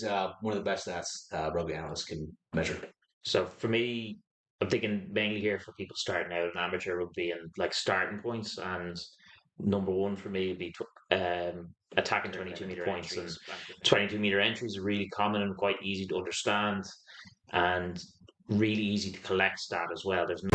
is one of the best stats rugby analysts can measure? So for me, I'm thinking mainly here for people starting out in amateur rugby and like starting points. And number one for me would be attacking 22-meter points. And 22-meter entries are really common and quite easy to understand and really easy to collect stat as well. There's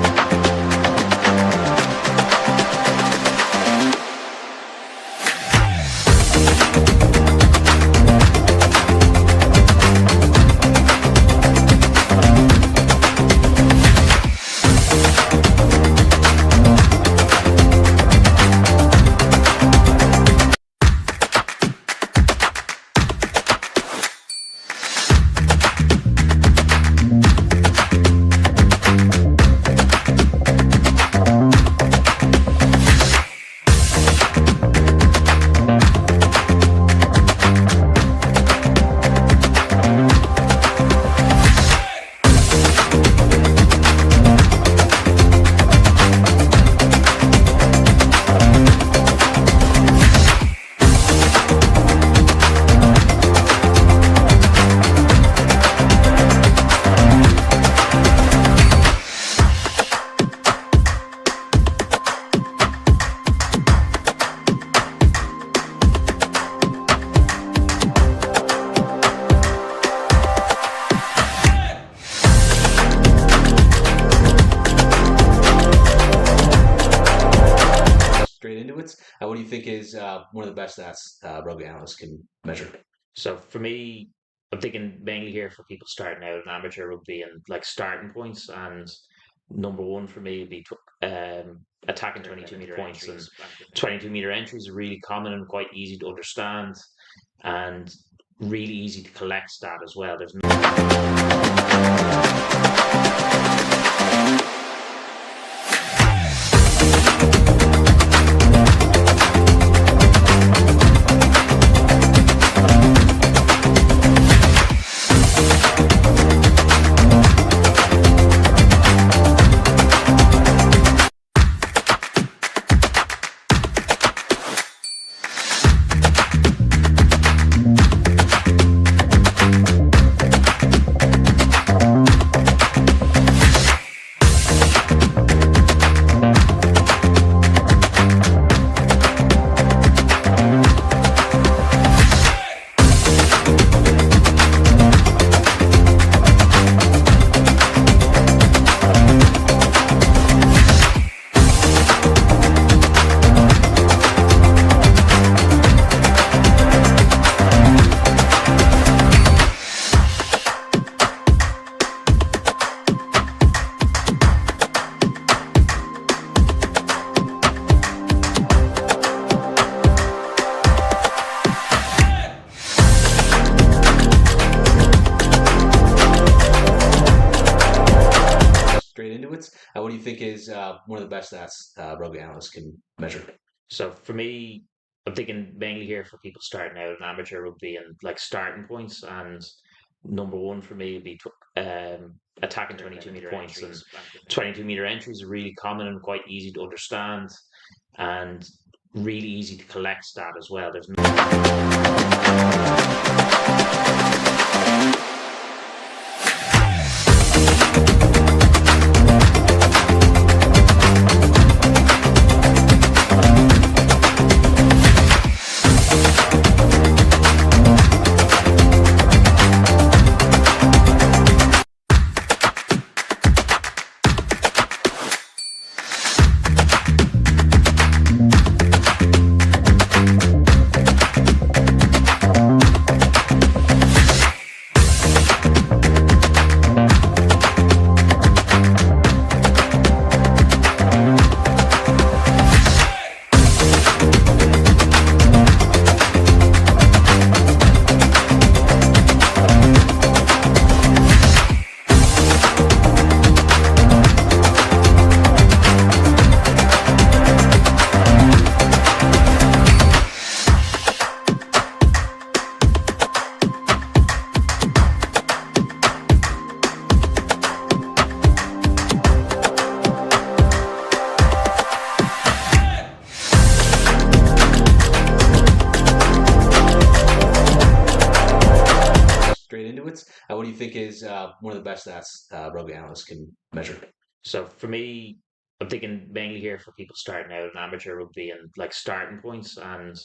straight into it. What do you think is one of the best stats rugby analysts can measure? So for me, I'm thinking mainly here for people starting out in amateur rugby and like starting points. And number one for me would be attacking 22-meter points. And 22-meter entries are really common and quite easy to understand and really easy to collect stat as well. There's straight into it. What do you think is one of the best stats rugby analysts can measure? So for me, I'm thinking mainly here for people starting out in amateur rugby and like starting points. And number one for me would be attacking 22-meter points. And 22-meter entries are really common and quite easy to understand and really easy to collect stat as well. There's into it. What do you think is one of the best stats rugby analysts can measure? So for me, I'm thinking mainly here for people starting out in amateur rugby and like starting points. And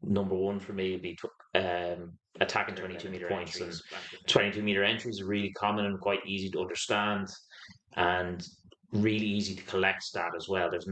number one for me would be attacking 22-meter points. And 22-meter entries are really common and quite easy to understand and really easy to collect stat as well. There's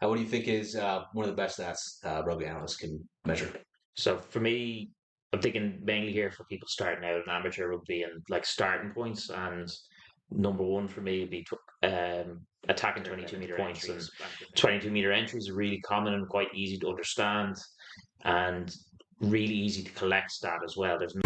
What do you think is one of the best stats rugby analysts can measure? So for me, I'm thinking mainly here for people starting out in amateur rugby and like starting points. And number one for me would be attacking 22-meter points. And 22-meter entries are really common and quite easy to understand and really easy to collect stat as well. There's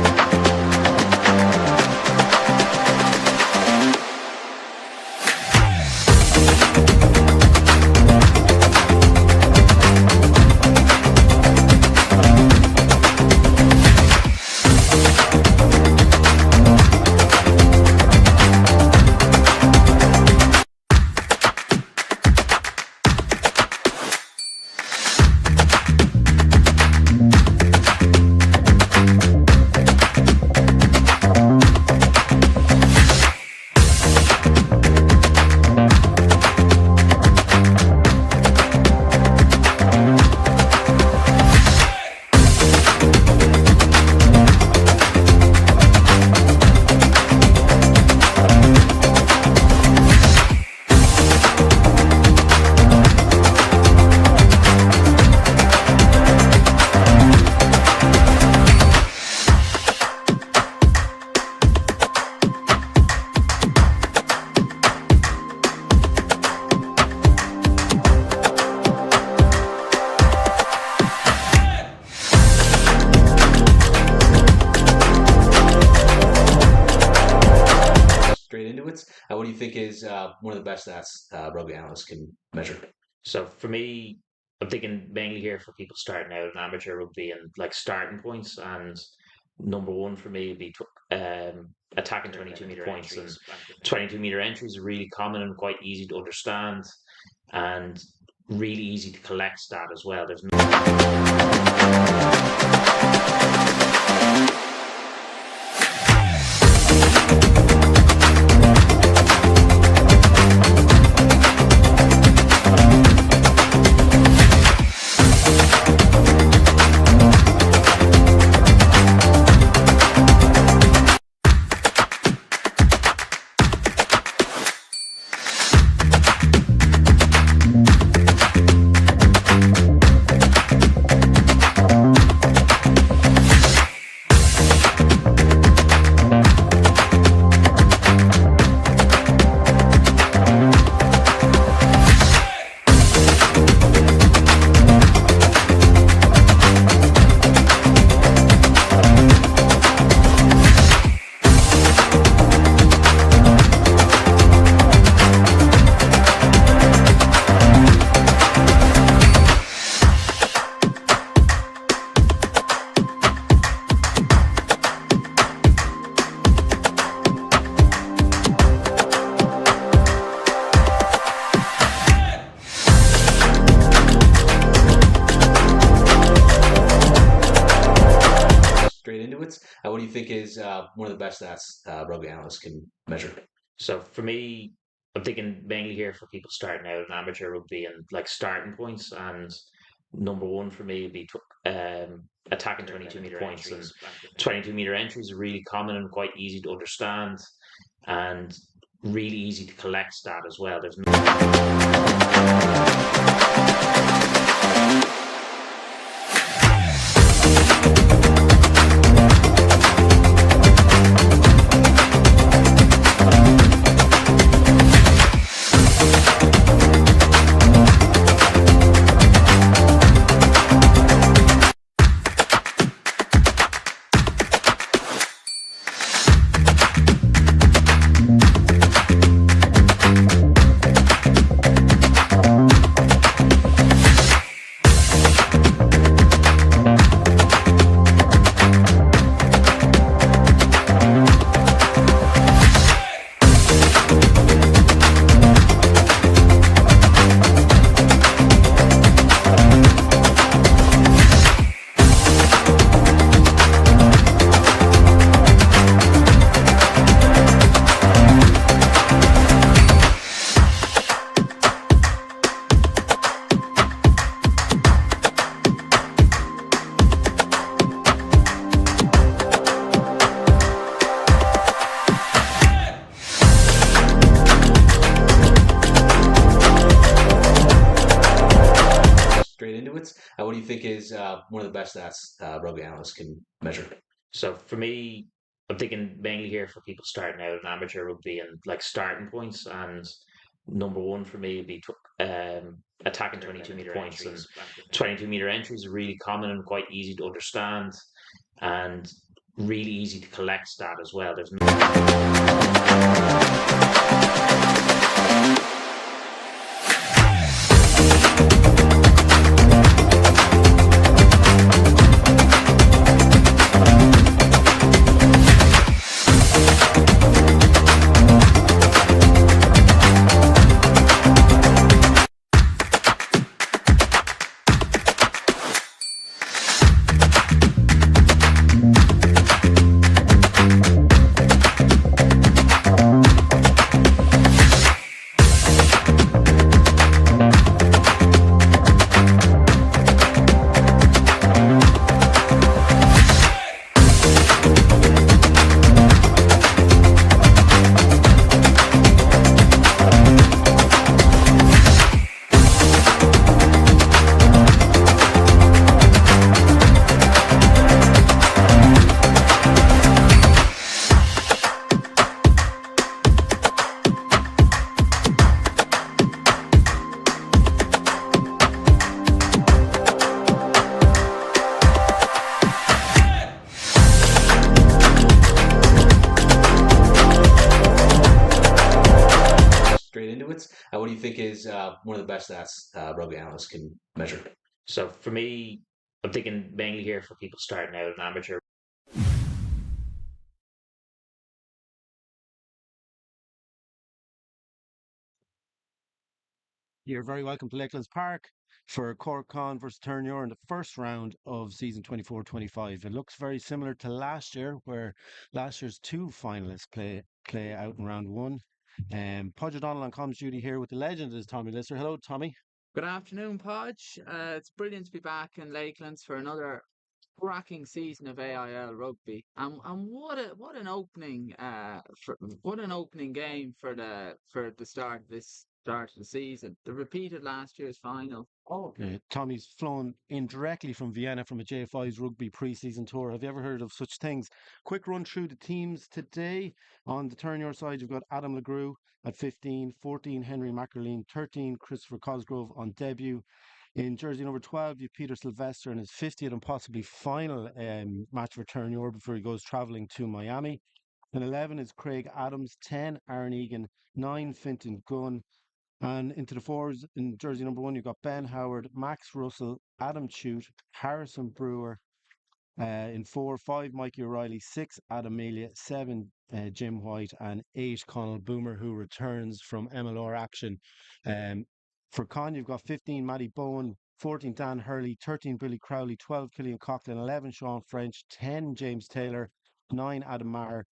What do you think is one of the best stats rugby analysts can measure? So for me, I'm thinking mainly here for people starting out in amateur rugby and like starting points. And number one for me would be attacking 22-meter points. And 22-meter entries are really common and quite easy to understand and really easy to collect stat as well. There's it? What do you think is one of the best stats rugby analysts can measure? So for me, I'm thinking mainly here for people starting out in amateur rugby and like starting points. And number one for me would be attacking 22-meter points. And 22-meter entries are really common and quite easy to understand and really easy to collect stat as well. There's Straight into it. What do you think is one of the best stats rugby analysts can measure? So for me, I'm thinking mainly here for people starting out in amateur rugby and like starting points. And number one for me would be attacking 22-meter points. And 22-meter entries are really common and quite easy to understand and really easy to collect stat as well. There's Straight into it. What do you think is one of the best stats rugby analysts can measure? So for me, I'm thinking mainly here for people starting out in amateur. You're very welcome to Lakelands Park for Cork Con versus Terenure in the first round of season 24-25. It looks very similar to last year, where last year's two finalists play out in round one. Podge O'Donnell on comms duty here with the legend is Tommy Lister. Hello, Tommy. Good afternoon, Podge. It's brilliant to be back in Lakelands for another cracking season of AIL rugby. And what an opening what an opening game for the start of the season. The repeated last year's final. Tommy's flown in directly from Vienna from a JFI's rugby pre-season tour. Have you ever heard of such things? Quick run through the teams today. On the Terenure side, you've got Adam LeGroux at 15, 14 Henry Mackerleen, 13 Christopher Cosgrove on debut. In jersey number 12, you've Peter Sylvester in his 50th and possibly final match for Terenure before he goes travelling to Miami. And 11 is Craig Adams, 10 Aaron Egan, 9 Finton Gunn. And into the fours in jersey number 1, you've got Ben Howard, Max Russell, Adam Chute, Harrison Brewer. In 4, 5 Mikey O'Reilly, 6 Adam Melia, 7 Jim White, and 8 Connell Boomer, who returns from MLR action. For Con, you've got 15 Matty Bowen, 14 Dan Hurley, 13 Billy Crowley, 12 Killian Coughlin, 11 Sean French, 10 James Taylor, 9 Adam Maher,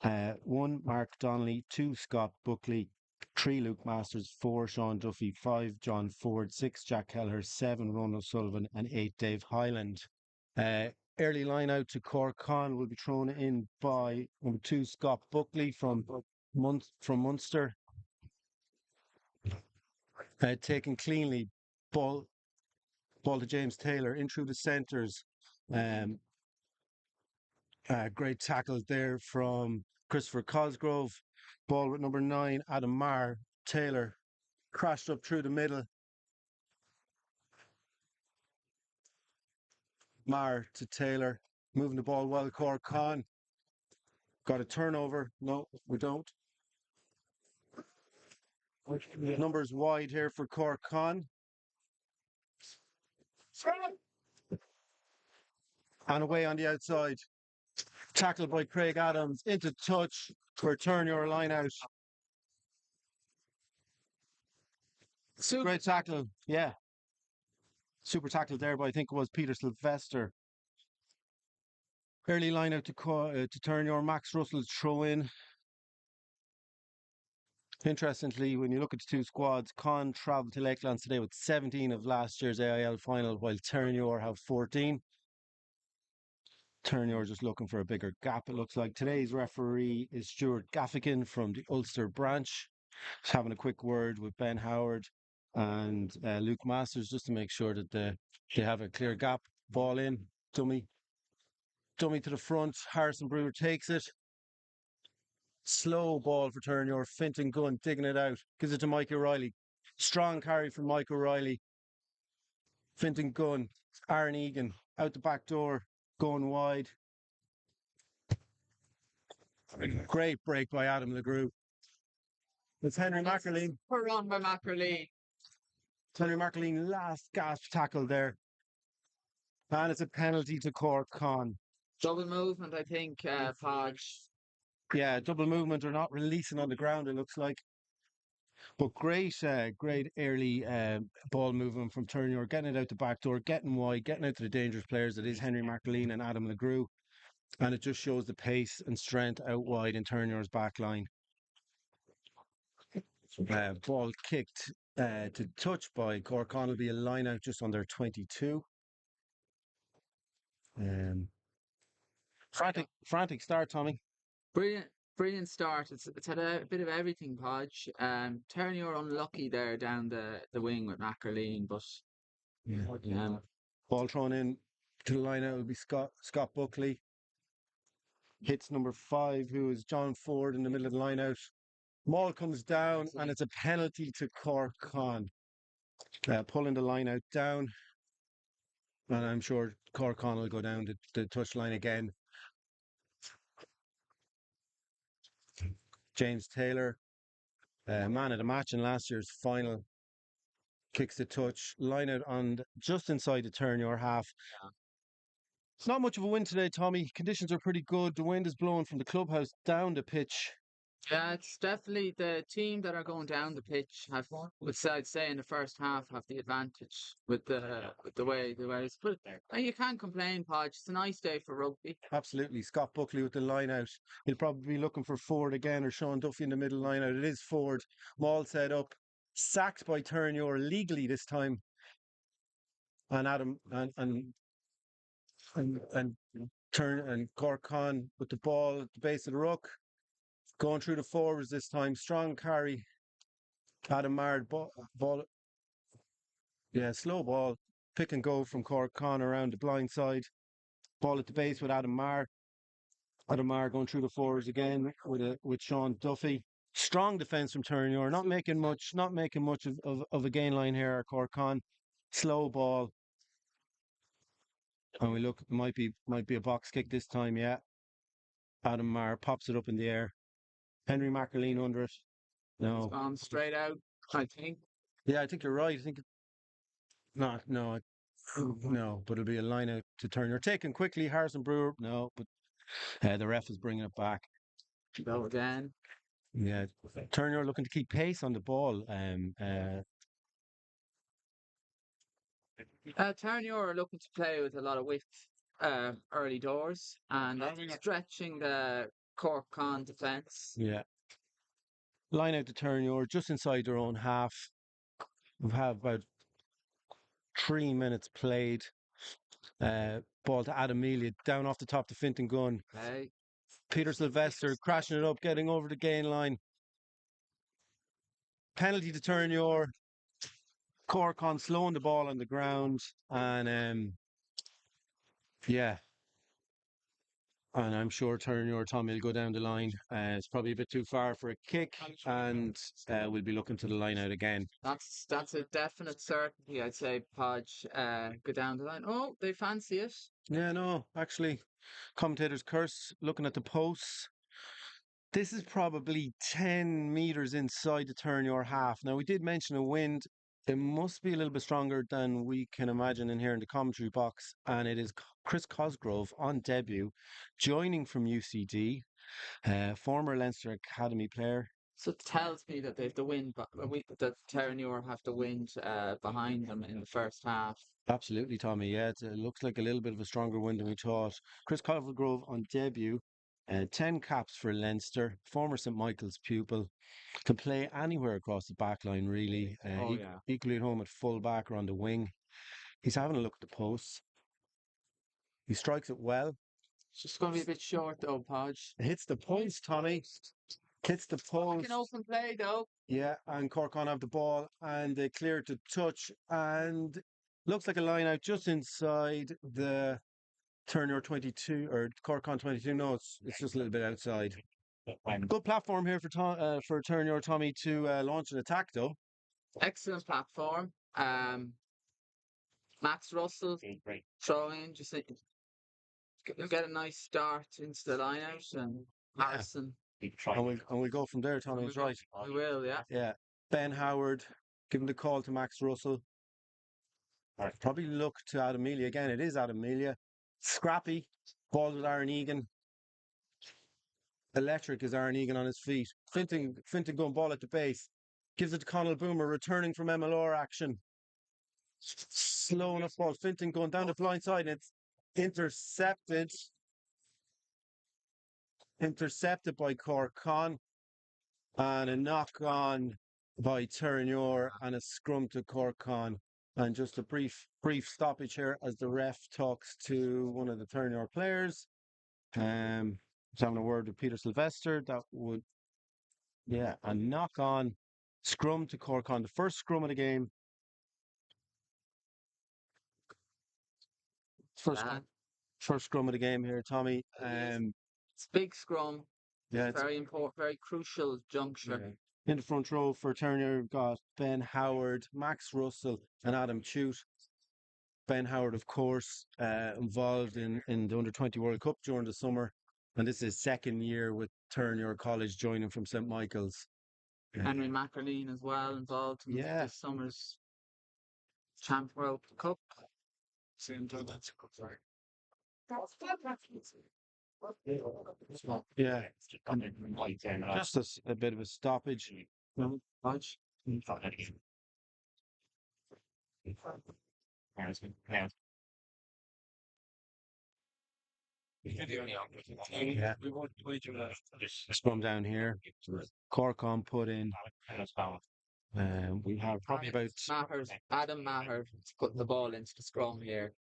1 Mark Donnelly, 2 Scott Buckley, 3 Luke Masters, 4 Sean Duffy, 5 John Ford, 6 Jack Kelleher, 7 Ron O'Sullivan, and 8 Dave Highland. Early line out to Cork Con will be thrown in by number 2 Scott Buckley from Munster. Taken cleanly, ball to James Taylor in through the centres. Great tackles there from Christopher Cosgrove. Ball with number 9 Adam Maher. Taylor crashed up through the middle. Maher to Taylor, moving the ball well. Cork Con got a turnover. No, we don't. Numbers wide here for Cork Con. And away on the outside. Tackled by Craig Adams into touch for Terenure line out. Great tackle, yeah. Super tackle there by I think it was Peter Sylvester. Early line out to Terenure. Max Russell's throw in. Interestingly, when you look at the two squads, Con travelled to Lakelands today with 17 of last year's AIL final, while Terenure have 14. Terenure just looking for a bigger gap, it looks like. Today's referee is Stuart Gaffigan from the Ulster branch. Just having a quick word with Ben Howard and Luke Masters just to make sure that they have a clear gap. Ball in, dummy to the front. Harrison Brewer takes it. Slow ball for Terenure. Fintan Gunn digging it out. Gives it to Mike O'Reilly. Strong carry from Mike O'Reilly. Fintan Gunn. Aaron Egan out the back door. Going wide. Great break by Adam LeGroux. It's Henry McErleen. We're run by McErleen. Henry McErleen last gasp tackle there. And it's a penalty to Cork Con. Double movement, I think, Podge. Yeah, double movement or not releasing on the ground, it looks like. But great early ball movement from Terenure, getting it out the back door, getting wide, getting out to the dangerous players that is Henry McErleen and Adam LeGroux. And it just shows the pace and strength out wide in Terenure's back line. Ball kicked to touch by Cork Con will be a line out just under 22. Frantic start, Tommy. Brilliant start. It's had a bit of everything, Podge. Terenure unlucky there down the wing with McErleen, but ball thrown in to the line out will be Scott Buckley. Hits number 5, who is John Ford in the middle of the line out. Maul comes down and it's a penalty to Cork Con. Pulling the line out down. And I'm sure Cork Con will go down the touch line again. James Taylor, man of the match in last year's final, kicks the touch. Line out on just inside the Terenure half. It's not much of a win today, Tommy. Conditions are pretty good. The wind is blowing from the clubhouse down the pitch. Yeah, it's definitely the team that are going down the pitch have, I'd say in the first half, have the advantage with the way it's. But you can't complain, Podge. It's a nice day for rugby. Absolutely. Scott Buckley with the line out. He'll probably be looking for Ford again or Sean Duffy in the middle line out. It is Ford. Maul set up. Sacked by Terenure legally this time. And Adam and Cork Con with the ball at the base of the ruck. Going through the forwards this time. Strong carry. Adam Maher ball. Yeah, slow ball. Pick and go from Cork Con around the blind side. Ball at the base with Adam Maher. Adam Maher going through the forwards again with Sean Duffy. Strong defence from Terenure. Not making much of a gain line here at Cork Con. Slow ball. And we look, it might be a box kick this time, yeah. Adam Maher pops it up in the air. Henry McErleen under it. No. It's gone straight out, I think. Yeah, I think you're right. I think no, but it'll be a line out to Terenure. Taken quickly, Harrison Brewer. No, but the ref is bringing it back. Go again. Yeah, Terenure looking to keep pace on the ball. Terenure are looking to play with a lot of width early doors and stretching the Cork Con defence. Yeah. Line out to Terenure just inside their own half. We have about 3 minutes played. Ball to Adamelia, down off the top to Finton Gunn. Okay. Peter Sylvester crashing it up, getting over the gain line. Penalty to Terenure. Cork Con slowing the ball on the ground. And yeah. And I'm sure Terenure Tommy will go down the line. It's probably a bit too far for a kick, and we'll be looking to the line out again. That's a definite certainty, I'd say, Podge. Go down the line. Oh, they fancy it. Yeah, no, actually, commentator's curse, looking at the posts. This is probably 10 metres inside the Terenure half. Now, we did mention a wind. It must be a little bit stronger than we can imagine in here in the commentary box. And it is Chris Cosgrove on debut, joining from UCD, former Leinster Academy player. So it tells me that they have the wind, but that Terenure have the wind behind them in the first half. Absolutely, Tommy. Yeah, it looks like a little bit of a stronger wind than we thought. Chris Cosgrove on debut, 10 caps for Leinster, former St Michael's pupil. Can play anywhere across the back line, really. Equally at home at full back or on the wing. He's having a look at the posts. He strikes it well. It's just going to be a bit short, though, Podge. Hits the post, Tommy. Hits the post. An open play, though. Yeah, and Cork Con have the ball, and they clear it to touch, and looks like a line out just inside the Terenure 22 or Cork Con 22. No, it's just a little bit outside. Good platform here for Terenure, Tommy, to launch an attack, though. Excellent platform. Max Russell throw in, just get a nice start into the line out, and Harrison. And we go from there, Tommy. Is right. We will, yeah. Yeah. Ben Howard giving the call to Max Russell. Probably look to Adamelia again. It is Adamelia. Scrappy. Ball with Aaron Egan. Electric is Aaron Egan on his feet. Finton going ball at the base. Gives it to Connell Boomer, returning from MLR action. Slow enough ball. Finton going down the blind side. It's intercepted. Intercepted by Cork Con. And a knock on by Terenure and a scrum to Cork Con. And just a brief stoppage here as the ref talks to one of the Terenure players. He's having a word with Peter Sylvester. That would, yeah, a knock on scrum to Cork Con. The first scrum of the game. First scrum of the game here, Tommy. It's a big scrum. Yeah, it's very important, very crucial juncture. Yeah. In the front row for Terenure, we've got Ben Howard, Max Russell, and Adam Chute. Ben Howard, of course, involved in the Under-20 World Cup during the summer. And this is his second year with Terenure College, joining from St Michael's. Henry McAleen as well, involved in this summer's Champ World Cup. Yeah, just a bit of a stoppage. Yeah. Scrum down here. Cork Con put in. We have probably about Adam Maher putting the ball into the scrum here.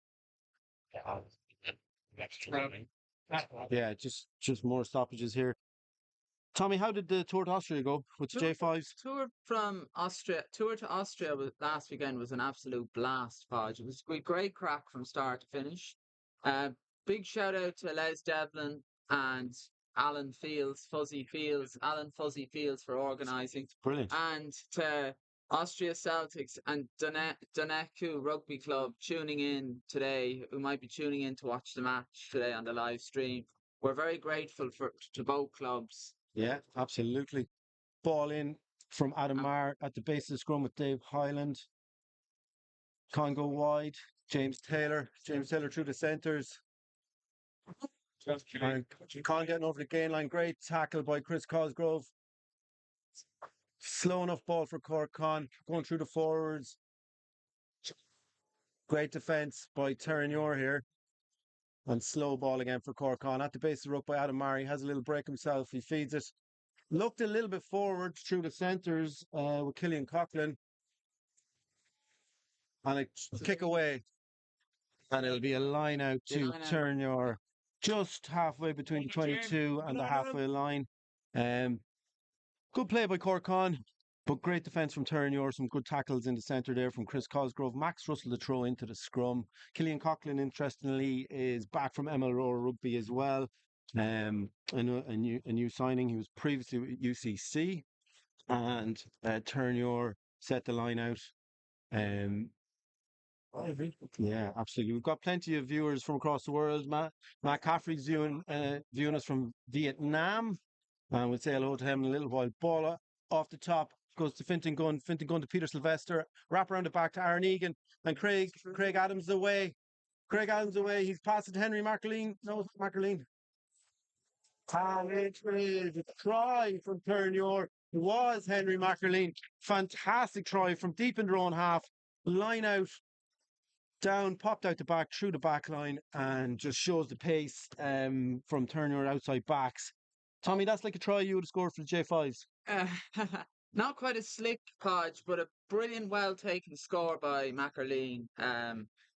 Yeah, just more stoppages here. Tommy, how did the tour to Austria go with the J5s? Tour to Austria last weekend was an absolute blast, Podge. It was a great crack from start to finish. Big shout out to Les Devlin and Alan Fuzzy Fields for organising. Brilliant. And to Austria Celtics and Doneku Rugby Club tuning in today, who might be tuning in to watch the match today on the live stream. We're very grateful to both clubs. Yeah, absolutely. Ball in from Adam Marr at the base of the scrum with Dave Hyland. Con go wide. James Taylor through the centres. Con getting over the gain line. Great tackle by Chris Cosgrove. Slow enough ball for Cork Con. Going through the forwards. Great defence by Terenure here. And slow ball again for Cork Con. At the base of the ruck by Adam Murray. Has a little break himself. He feeds it. Looked a little bit forward through the centres with Killian Coughlin. And a kick away. And it'll be a line out to Terenure. Just halfway between the 22 and the halfway line. Good play by Cork Con. But great defence from Terenure. Some good tackles in the centre there from Chris Cosgrove. Max Russell to throw into the scrum. Killian Coughlin, interestingly, is back from MLR Rugby as well. A new signing. He was previously with UCC. And Terenure set the line out. Yeah, absolutely. We've got plenty of viewers from across the world. Matt Caffrey's viewing us from Vietnam. And we'll say hello to him in a little while. Ball off the top goes to Fintan Gunn to Peter Sylvester. Wrap around the back to Aaron Egan. And Craig Adams away. He's passed it to Henry Mackerleen. No, Mackerleen. Try from Terenure. It was Henry Mackerleen. Fantastic try from deep in their own half. Line out. Down, popped out the back, through the back line, and just shows the pace from Terenure outside backs. Tommy, that's like a try you would have scored for the J5s. Not quite a slick Podge, but a brilliant, well taken score by Mackerleen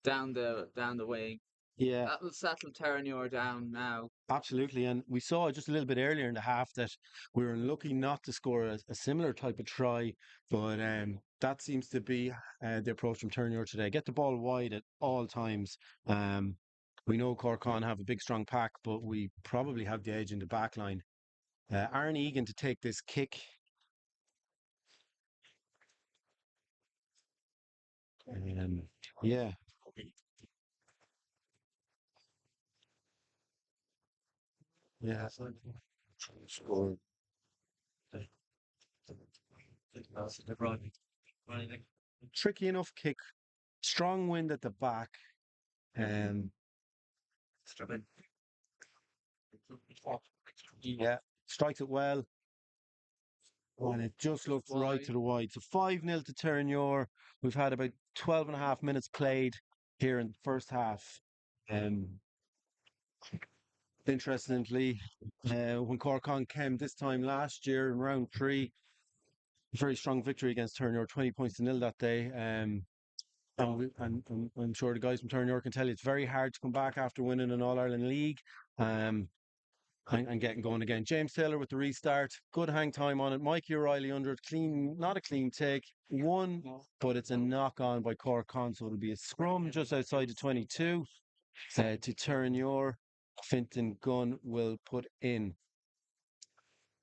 down the wing. Yeah, that will settle Terenure down now. Absolutely, and we saw just a little bit earlier in the half that we were lucky not to score a similar type of try, but that seems to be the approach from Terenure today. Get the ball wide at all times. We know Cork Con have a big strong pack, but we probably have the edge in the back line. Aaron Egan to take this kick. Yeah. Yeah. Score. Tricky enough kick. Strong wind at the back. Yeah. Strikes it well. And it just looked right to the wide. So 5-0 to Terenure. We've had about 12 and a half minutes played here in the first half. Interestingly, when Cork Con came this time last year in round 3, very strong victory against Terenure, 20 points to 0 that day. And I'm sure the guys from Terenure can tell you it's very hard to come back after winning an All-Ireland League. And getting going again. James Taylor with the restart. Good hang time on it. Mikey O'Reilly under it. Clean, not a clean take. One, but it's a knock on by Cork Con. So it'll be a scrum just outside the 22 to Terenure. Fintan Gunn will put in.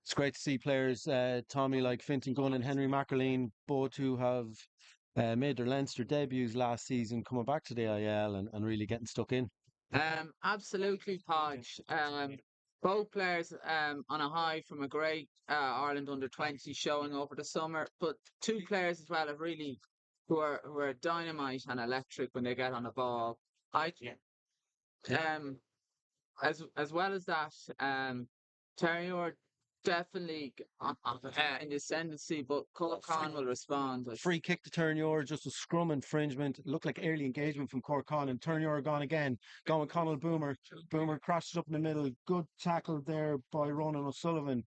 It's great to see players, Tommy, like Fintan Gunn and Henry Mackerleen, both who have made their Leinster debuts last season, coming back to the AIL and really getting stuck in. Absolutely, Podge. Both players on a high from a great Ireland under-20 showing over the summer, but two players as well have really who are dynamite and electric when they get on the ball. As well as that, Terenure definitely in the ascendancy, but Cork Con will respond. Free kick to Terenure, just a scrum infringement. It looked like early engagement from Cork Con, and Terenure gone again. Gone with Conal Boomer. Boomer crashes up in the middle. Good tackle there by Ronan O'Sullivan.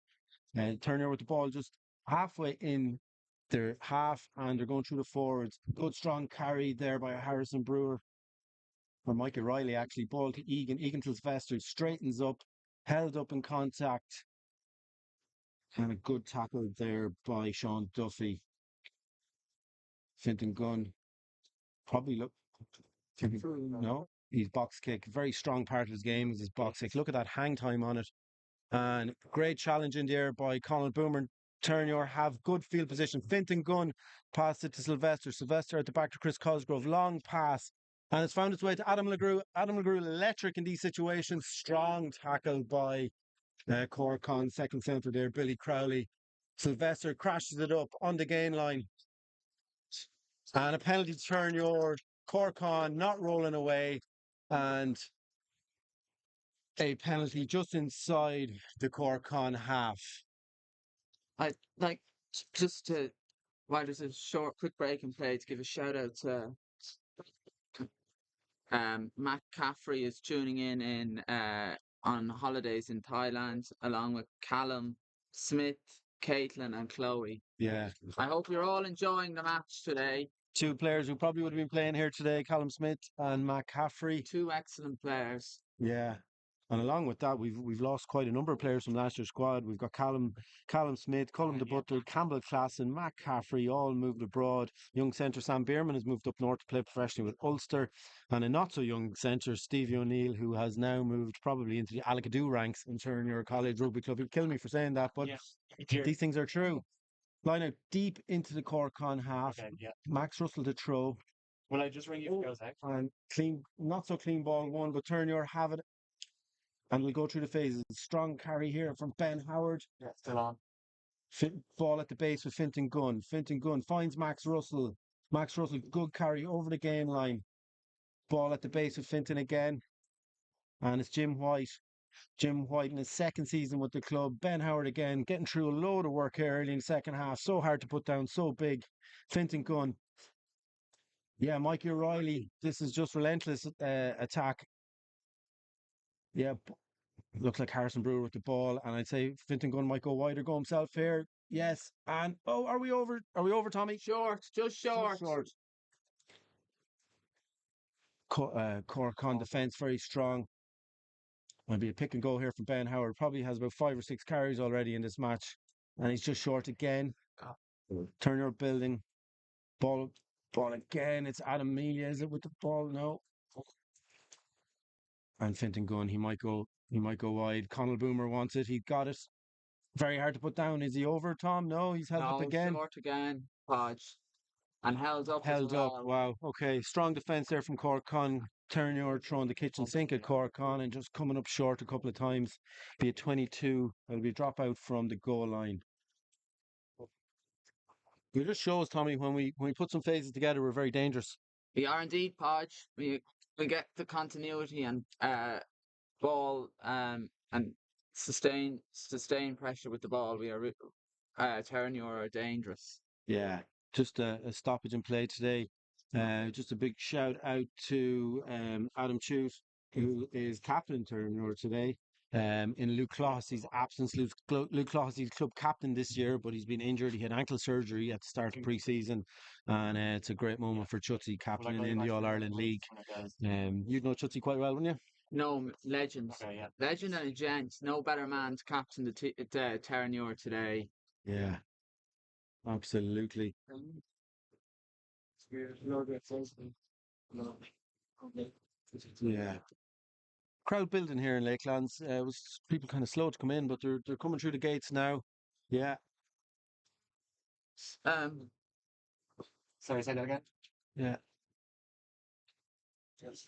Terenure with the ball just halfway in their half, and they're going through the forwards. Good strong carry there by Harrison Brewer. Or Mike O'Reilly actually. Ball to Egan. Egan to Sylvester. Straightens up. Held up in contact. And a good tackle there by Sean Duffy. Fintan Gunn. Probably look. No, his box kick. Very strong part of his game is his box kick. Look at that hang time on it. And great challenge in the air by Conal Boomer. Terenure have good field position. Fintan Gunn passed it to Sylvester. Sylvester at the back to Chris Cosgrove. Long pass. And it's found its way to Adam LeGrew. Adam LeGrew electric in these situations. Strong tackle by Cork Con second centre there, Billy Crowley. Sylvester crashes it up on the gain line. And a penalty to Terenure. Cork Con not rolling away. And a penalty just inside the Cork Con half. I like while there's a quick break in play to give a shout out to Matt Caffrey is tuning in on holidays in Thailand, along with Callum, Smith, Caitlin, and Chloe. Yeah. I hope you're all enjoying the match today. Two players who probably would have been playing here today, Callum Smith and Matt Caffrey. Two excellent players. Yeah. And along with that, we've lost quite a number of players from last year's squad. We've got Callum Smith, Colm de Butler, Campbell Classen, Matt Caffrey, all moved abroad. Young centre Sam Bierman has moved up north to play professionally with Ulster. And a not so young centre, Stevie O'Neill, who has now moved probably into the Alakadoo ranks in Terenure College Rugby Club. He'll kill me for saying that, but these things are true. Line out deep into the Cork Con half. Okay, yeah. Max Russell to throw. Will I just ring you? And clean, not so clean ball one, but Terenure have it. And we'll go through the phases. Strong carry here from Ben Howard. Yeah, still on. Ball at the base with Fintan Gunn. Fintan Gunn finds Max Russell. Max Russell, good carry over the game line. Ball at the base with Fintan again. And it's Jim White. Jim White in his second season with the club. Ben Howard again, getting through a load of work here early in the second half. So hard to put down, so big. Fintan Gunn. Yeah, Mikey O'Reilly. This is just relentless attack. Yeah, looks like Harrison Brewer with the ball, and I'd say Fintan Gunn might go wider, go himself here. Yes, and are we over? Are we over, Tommy? Short, just short. Cork Con defence very strong. Might be a pick and go here from Ben Howard. Probably has about 5 or 6 carries already in this match, and he's just short again. Turner building, ball again. It's Adam Melia, is it with the ball? No. And Fintan Gunn, he might go wide. Connell Boomer wants it. He got it. Very hard to put down. Is he over, Tom? No, he's held up again. Short again, Podge. And held up. Wow. Okay. Strong defence there from Cork Con. Terenure throwing the kitchen sink at Cork Con and just coming up short a couple of times. Be a 22. It'll be a dropout from the goal line. It just shows, Tommy, when we put some phases together, we're very dangerous. We are indeed, Podge. We get the continuity and ball and sustain pressure with the ball. We are Terenure are dangerous. Yeah, just a stoppage in play today. Just a big shout out to Adam Chute, who is captain Terenure today. In Luke Clohessey's absence, Luke Clohessey's club captain this year, but he's been injured. He had ankle surgery at the start of pre-season, and it's a great moment for Chutzy captain in the All-Ireland League. You'd know Chutzy quite well, wouldn't you? No, legends. Okay, yeah. Legend and a gent. No better man to captain the Terenure today. Yeah, absolutely. Yeah. Crowd building here in Lakelands. It was people kind of slow to come in, but they're coming through the gates now. Yeah. Sorry, say that again. Yeah.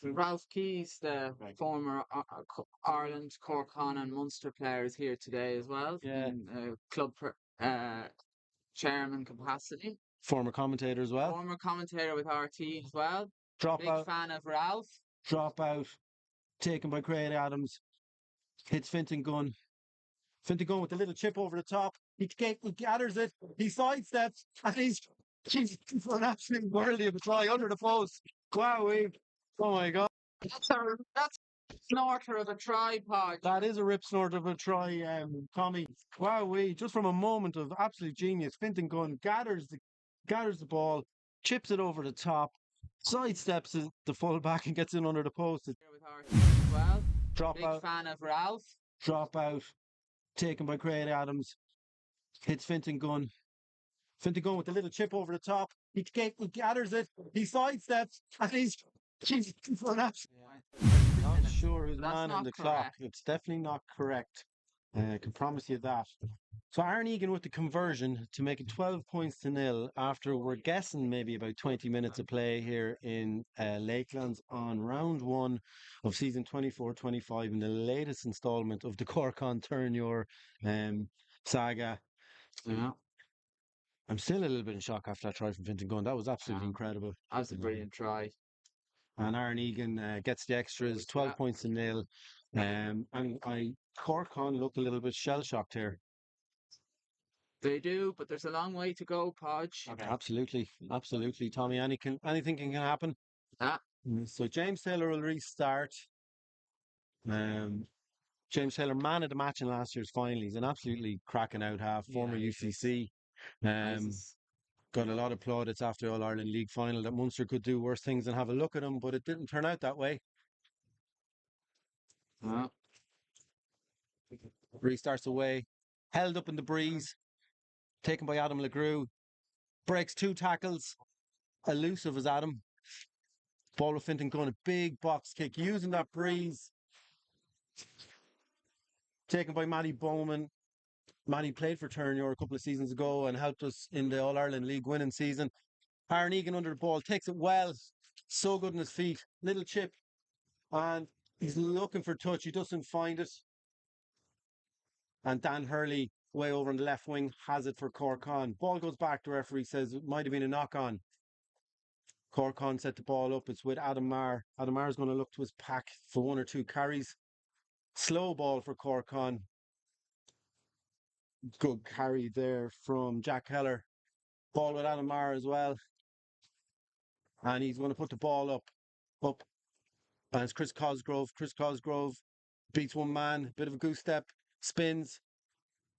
Ralph Keys, the former Ireland, Cork Con and Munster player, is here today as well. Yeah. In club chairman capacity. Former commentator as well. Former commentator with RT as well. Big fan of Ralph. Drop out. Taken by Craig Adams. Hits Fintan Gunn. Fintan Gunn with a little chip over the top. He gathers it. He sidesteps. And he's for an absolute worldly of a try under the post. Wow. Oh my God. That's a snorter of a try, Podge. That is a rip snorter of a try, Tommy. Wow. Just from a moment of absolute genius, Fintan Gunn gathers the ball, chips it over the top, sidesteps the full back and gets in under the post. With RT as well. Big fan of Ralph. Drop out. Taken by Craig Adams. Hits Fintan Gunn. Fintan Gunn with a little chip over the top. He gathers it. He sidesteps. And he's for an absolute. Not sure who's man on the clock. It's definitely not correct. I can promise you that. So Aaron Egan with the conversion to make it 12 points to 0 after we're guessing maybe about 20 minutes of play here in Lakelands on round 1 of season 24-25 in the latest instalment of the Cork Con Terenure saga. Yeah. I'm still a little bit in shock after that try from Fintan Gunn. That was absolutely incredible. That was a brilliant try. And Aaron Egan gets the extras, 12 points to 0. And Cork Con looked a little bit shell-shocked here. They do, but there's a long way to go, Podge. Okay. Absolutely, Tommy. Anything can happen. So James Taylor will restart. James Taylor, man of the match in last year's final. He's an absolutely cracking out half, former UCC. Got a lot of plaudits after the All-Ireland League final that Munster could do worse things than have a look at him, but it didn't turn out that way. Restarts away, held up in the breeze, taken by Adam LeGroux, breaks 2 tackles, elusive as Adam. Ball with Fintan going a big box kick, using that breeze. Taken by Matty Bowman. Matty played for Terenure a couple of seasons ago and helped us in the All-Ireland League winning season. Aaron Egan under the ball, takes it well, so good on his feet, little chip, and he's looking for touch, he doesn't find it. And Dan Hurley, way over on the left wing, has it for Cork Con. Ball goes back, the referee says it might have been a knock-on. Cork Con set the ball up, it's with Adam Marr. Adam Marr is going to look to his pack for 1 or 2 carries. Slow ball for Cork Con. Good carry there from Jack Keller. Ball with Adam Marr as well. And he's going to put the ball up. And it's Chris Cosgrove. Chris Cosgrove beats one man, bit of a goose step, spins,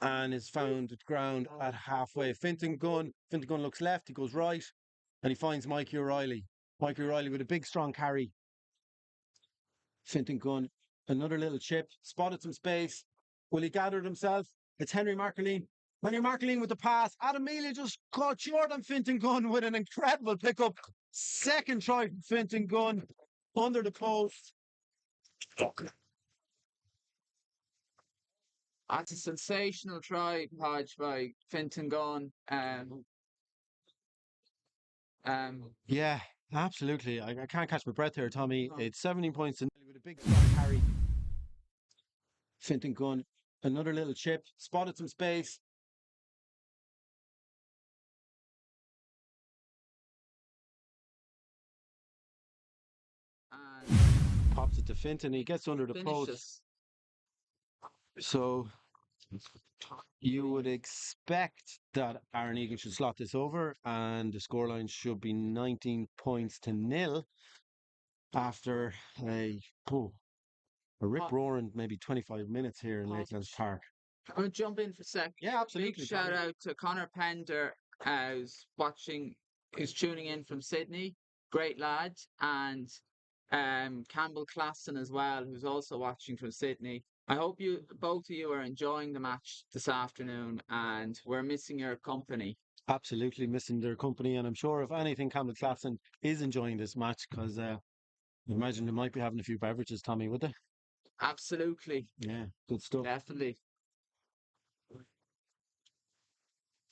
and is found at ground at halfway. Fintan Gunn looks left, he goes right, and he finds Mikey O'Reilly. Mikey O'Reilly with a big, strong carry. Fintan Gunn, another little chip, spotted some space. Will he gather it himself? It's Henry Markeline. Henry Markeline with the pass. Adam Mealy just caught short on Fintan Gunn with an incredible pickup. Second try from Fintan Gunn under the post. That's a sensational try, Podge, by Fintan Gunn. Yeah, absolutely. I can't catch my breath here, Tommy. It's 17 points to nil with a big strong carry. Fintan Gunn, another little chip, spotted some space. And pops it to Fintan. He gets under the post. So you would expect that Aaron Egan should slot this over, and the scoreline should be 19 points to nil after a rip-roaring maybe 25 minutes here in Lakelands Park. I'm going to jump in for a sec. Yeah, absolutely. Big shout out to Connor Pender, who's tuning in from Sydney. Great lad. And Campbell Classon as well, who's also watching from Sydney. I hope both of you are enjoying the match this afternoon, and we're missing your company. Absolutely missing their company, and I'm sure if anything, Campbell Classon is enjoying this match, because I imagine they might be having a few beverages, Tommy, would they? Absolutely. Yeah, good stuff. Definitely.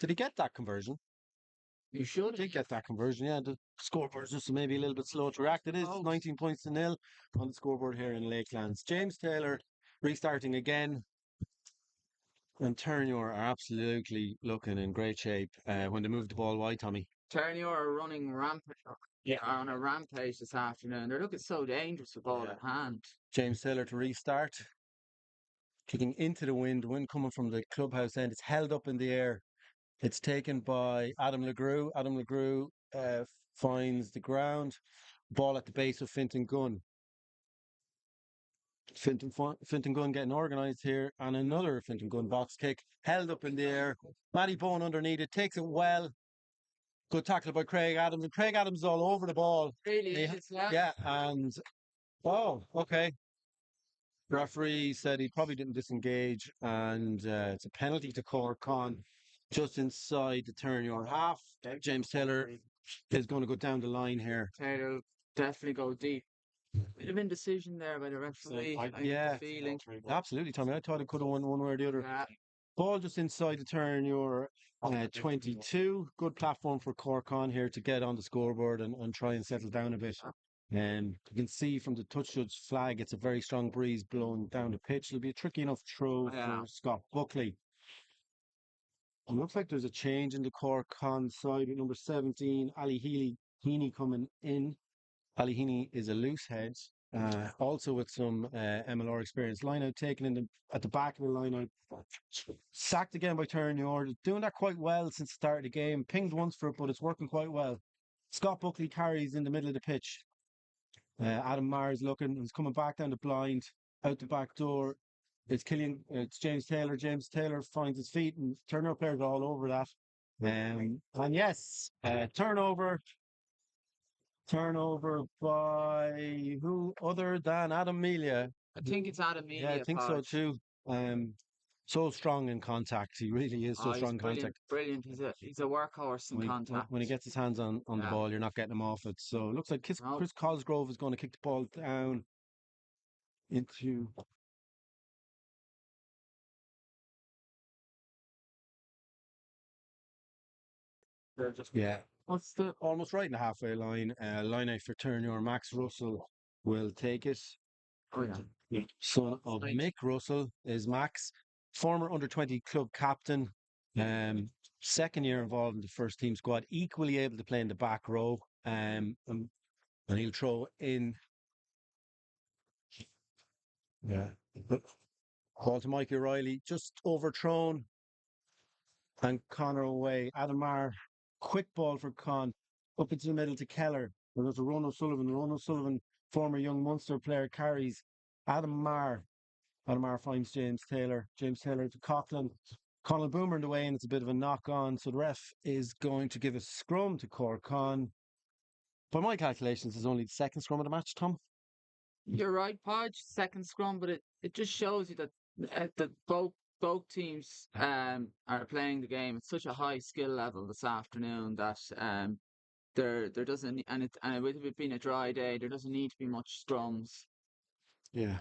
Did he get that conversion? You should. Did get that conversion, yeah. The scoreboard's just maybe a little bit slow to react. It is 19 points to nil on the scoreboard here in Lakelands. James Taylor restarting again. And Terenure are absolutely looking in great shape when they move the ball wide, Tommy. Terenure are running on a rampage this afternoon. They're looking so dangerous with ball at hand. James Taylor to restart. Kicking into the wind coming from the clubhouse end. It's held up in the air. It's taken by Adam LeGroux. Adam LeGroux finds the ground. Ball at the base of Fintan Gunn. Fintan Gunn getting organised here, and another Fintan Gunn box kick held up in the air. Matty Bowen underneath it, takes it well. Good tackle by Craig Adams, and Craig Adams is all over the ball. Really? Yeah, and okay. Referee said he probably didn't disengage, and it's a penalty to Cork Con just inside the Terenure half. James Taylor is going to go down the line here. Taylor definitely go deep. Bit of indecision there by the referee. Yeah, feeling. Absolutely, Tommy. I thought it could have won one way or the other. Yeah. Ball just inside the Terenure 22. Good platform for Cork Con here to get on the scoreboard and try and settle down a bit. You can see from the touch judge flag, it's a very strong breeze blowing down the pitch. It'll be a tricky enough throw for Scott Buckley. It looks like there's a change in the Cork Con side with number 17, Ali Heaney coming in. Ali Heaney is a loose head, also with some MLR experience. Line out taken at the back of the line out. Sacked again by Terenure. Doing that quite well since the start of the game. Pinged once for it, but it's working quite well. Scott Buckley carries in the middle of the pitch. Adam Maher is looking. He's coming back down the blind, out the back door. It's James Taylor. James Taylor finds his feet, and Turner players are all over that. And yes, turnover by who other than Adam Melia? I think it's Adam Yeah, I Melia, think so Podge. too. So strong in contact. He really is so Oh, he's strong in brilliant, contact. brilliant. He's a workhorse in contact. When he gets his hands on the Yeah. ball, you're not getting him off it. So it looks like No. Chris Cosgrove is going to kick the ball down into. Yeah, What's the almost right in the halfway line. Line out for Terenure. Max Russell will take it. oh yeah. Son of Nice. Mick Russell is Max, former under-20 club captain. Second year involved in the first team squad, equally able to play in the back row. And he'll throw in. Yeah. Ball to Mikey Riley, just overthrown. And Connor away. Adam Maher, quick ball for Con. Up into the middle to Keller. There's a Ron O'Sullivan. Ron O'Sullivan, former young Munster player, carries Adam Maher. Adam Maher finds James Taylor. James Taylor to Coughlin. Conor Boomer in the way, and it's a bit of a knock on. So the ref is going to give a scrum to Cork Con. By my calculations, it's only the second scrum of the match, Tom. You're right, Podge. Second scrum, but it just shows you that both teams are playing the game at such a high skill level this afternoon that there doesn't and with it being a dry day, there doesn't need to be much scrums. Yeah.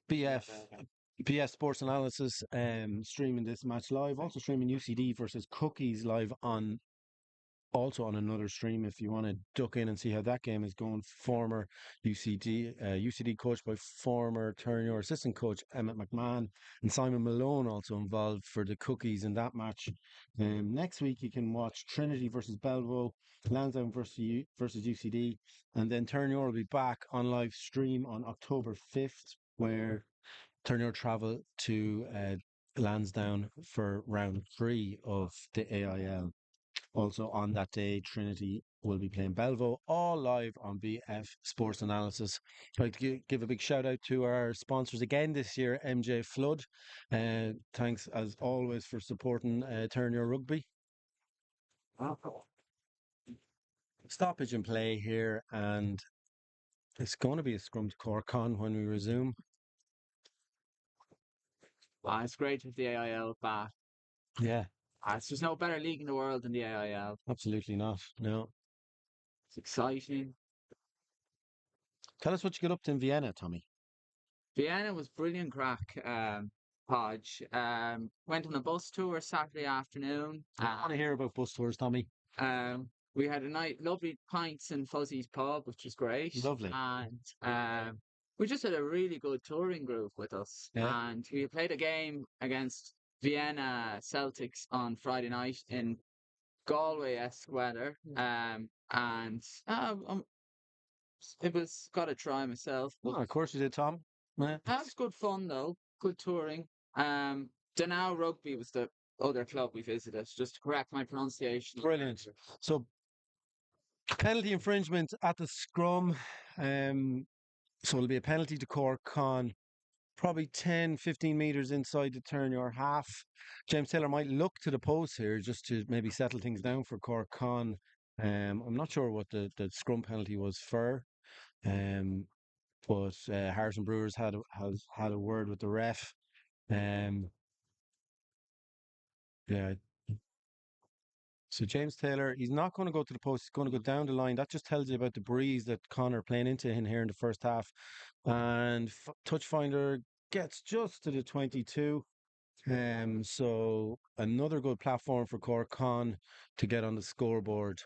BS Sports Analysis streaming this match live, also streaming UCD versus Cookies live on another stream if you want to duck in and see how that game is going. Former UCD coach by former Terenure assistant coach Emmett McMahon, and Simon Malone also involved for the Cookies in that match. Next week you can watch Trinity versus Belvedere, Lansdowne versus UCD, and then Terenure will be back on live stream on October 5th, where Terenure travel to Lansdowne for round 3 of the AIL. Also on that day, Trinity will be playing Belvedere, all live on BF Sports Analysis. I'd like to give a big shout out to our sponsors again this year, MJ Flood. Thanks as always for supporting Terenure Rugby. Stoppage and play here, and it's going to be a scrum to Cork Con when we resume. It's great to have the AIL back. Yeah, There's no better league in the world than the AIL. absolutely not. No. It's exciting. Tell us what you got up to in Vienna, Tommy. Vienna was brilliant crack, Podge. Went on a bus tour Saturday afternoon. I want to hear about bus tours, Tommy. We had a night, lovely pints in Fuzzy's pub, which was great. Lovely. And we just had a really good touring group with us. Yeah. And we played a game against Vienna Celtics on Friday night in Galway-esque weather. It was got to try myself. Oh, But of course you did, Tom. Yeah. that was good fun though. Good touring. Dunnow Rugby was the other club we visited. Just to correct my pronunciation. Brilliant. So penalty infringement at the scrum. So it'll be a penalty to Cork Con, probably 10, 15 metres inside the Terenure half. James Taylor might look to the post here just to maybe settle things down for Cork Con. I'm not sure what the scrum penalty was for. But Harrison Brewers has had a word with the ref. Yeah. So James Taylor, he's not going to go to the post. He's going to go down the line. That just tells you about the breeze that Connor playing into in here in the first half. And Touchfinder gets just to the 22. So another good platform for Cork Con to get on the scoreboard.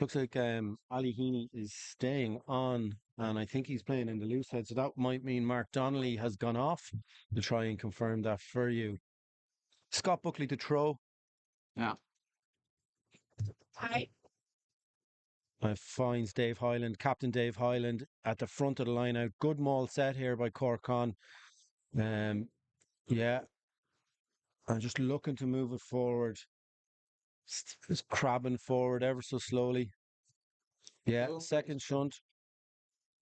Looks like Ali Heaney is staying on, and I think he's playing in the loose head. So that might mean Mark Donnelly has gone off to try and confirm that for you. Scott Buckley to throw. Yeah. Hi. Finds Dave Hyland, Captain Dave Hyland at the front of the line out. Good maul set here by Cork Con. Yeah. I'm just looking to move it forward. Just crabbing forward ever so slowly. Yeah, Boom. second shunt.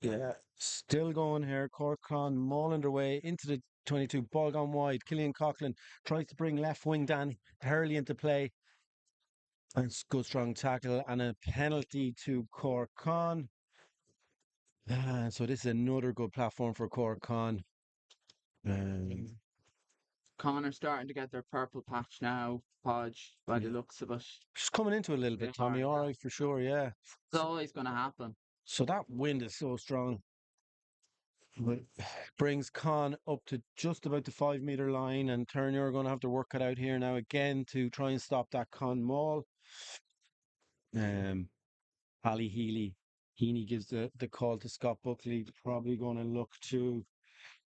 Yeah, still going here. Cork Con mauling their way into the 22. Ball gone wide. Killian Coughlin tries to bring left wing Dan Hurley into play. And it's good strong tackle and a penalty to Cork Con. So this is another good platform for Cork Con. Connor starting to get their purple patch now, Podge, by the looks of it. Just coming into it a little bit, They Tommy. are, All yeah. right, for sure, yeah. It's always going to happen. So that wind is so strong. But brings Con up to just about the 5 meter line, and Terenure are going to have to work it out here now again to try and stop that Con maul. Pally Heaney gives the call to Scott Buckley. Probably going to look to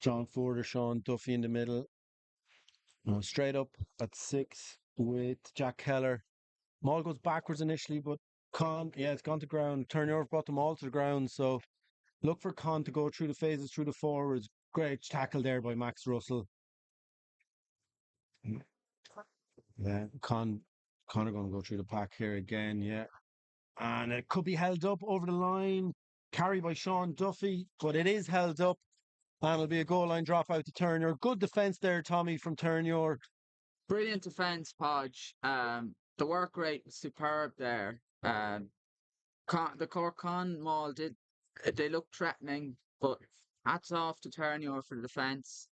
John Ford or Sean Duffy in the middle. No, straight up at 6 with Jack Keller. Maul goes backwards initially, but Con, yeah, it's gone to ground. Terenure brought them all to the ground, so look for Con to go through the phases, through the forwards. Great tackle there by Max Russell. Yeah, Con are going to go through the pack here again, yeah. And it could be held up over the line. Carry by Sean Duffy, but it is held up. And it'll be a goal line drop out to Terenure. Good defence there, Tommy, from Terenure. Brilliant defence, Podge. The work rate was superb there. The Cork Con maul they looked threatening, but hats off to Terenure for the defence.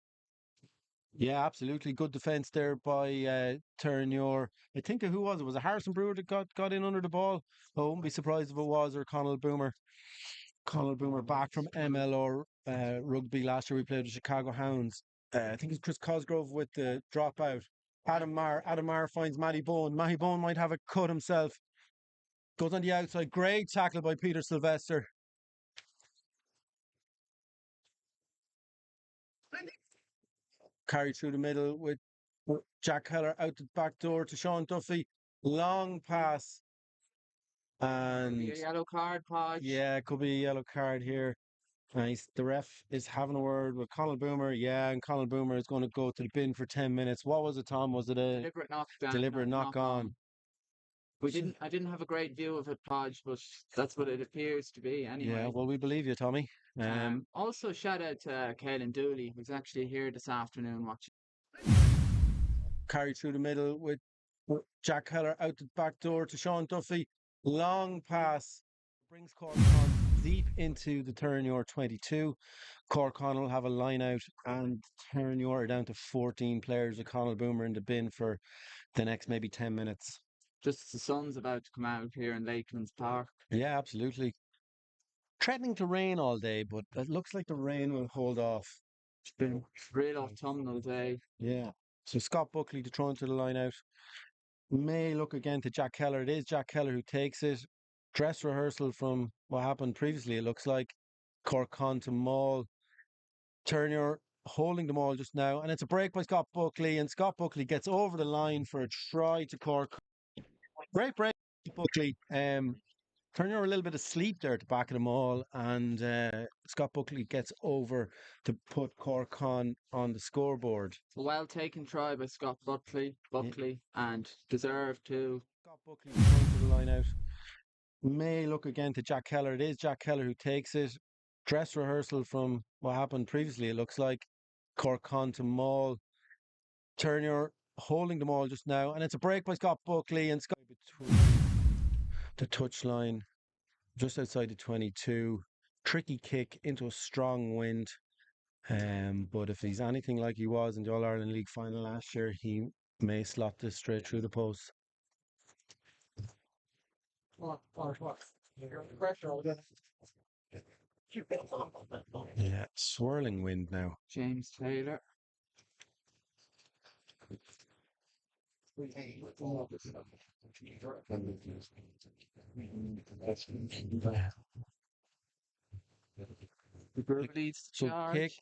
Yeah, absolutely. Good defence there by Terenure. I think who was it? Was it Harrison Brewer that got in under the ball? I wouldn't be surprised if it was, or Connell Boomer. Connell Boomer back from MLR rugby last year. We played the Chicago Hounds. I think it's Chris Cosgrove with the dropout. Adam Marr finds Matty Bowen. Matty Bowen might have a cut himself. Goes on the outside. Great tackle by Peter Sylvester. Carried through the middle with Jack Keller out the back door to Sean Duffy. Long pass. And Be a yellow card, Podge. yeah, it could be a yellow card here. Nice. The ref is having a word with Connell Boomer. Yeah, and Connell Boomer is going to go to the bin for 10 minutes. What was it, Tom? Was it a Deliberate knockdown. deliberate knock on? I didn't have a great view of it, Podge, but that's what it appears to be anyway. Yeah, well, we believe you, Tommy. Also, shout out to Caelan Dooley, who's actually here this afternoon watching. Carried through the middle with Jack Keller out the back door to Sean Duffy. Long pass. Brings Cork Con deep into the Terenure 22. Cork Con will have a line out, and Terenure are down to 14 players with Connell Boomer in the bin for the next maybe 10 minutes. Just as the sun's about to come out here in Lakelands Park. Yeah, absolutely. Threatening to rain all day, but it looks like the rain will hold off. It's been real autumnal day. Yeah. So Scott Buckley to throw into the line out. May look again to Jack Keller. It is Jack Keller who takes it. Dress rehearsal from what happened previously, it looks like. Cork Con to maul. Terenure holding the maul just now. And it's a break by Scott Buckley. And Scott Buckley gets over the line for a try to Cork. Great break, Buckley. Terenure a little bit asleep there at the back of the maul. And Scott Buckley gets over to put Cork Con on the scoreboard. A well taken try by Scott Buckley, and deserved too. Scott Buckley going to the line out. May look again to Jack Keller. It is Jack Keller who takes it. Dress rehearsal from what happened previously, it looks like. Cork Con to maul. Terenure holding the maul just now. And it's a break by Scott Buckley. And Scott between the touchline, just outside the 22. Tricky kick into a strong wind. But if he's anything like he was in the All-Ireland League final last year, he may slot this straight through the post. Yeah, swirling wind now. James Taylor. So kick,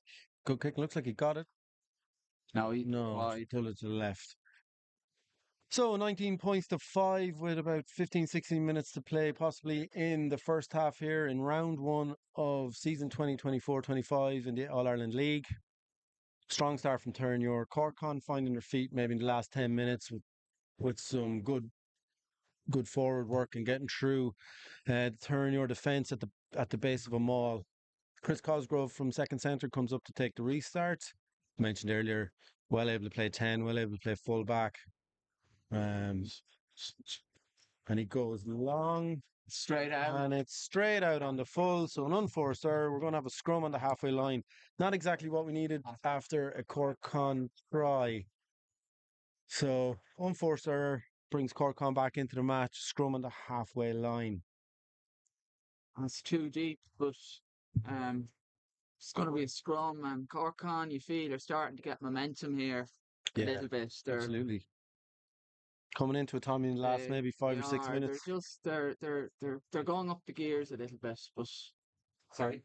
good kick. Looks like he got it. No, he pulled it to the left. So 19 points to 5 with about 15, 16 minutes to play, possibly in the first half here in round 1 of season 2024-25 in the All-Ireland League. Strong start from Terenure. Cork Con finding their feet maybe in the last 10 minutes with some good good forward work and getting through the Terenure defence at the base of a maul. Chris Cosgrove from second centre comes up to take the restart. Mentioned earlier, well able to play 10, well able to play full back. And he goes long. Straight out. And it's straight out on the full, so an unforced error. We're going to have a scrum on the halfway line. Not exactly what we needed after a Cork Con try. So unforced error brings Cork Con back into the match. Scrum on the halfway line. That's too deep, but it's going to be a scrum, and Cork Con, you feel, are starting to get momentum here a little bit. They're Absolutely. Coming into it, Tommy, in the last maybe 5 or 6 minutes. They're going up the gears a little bit, but sorry.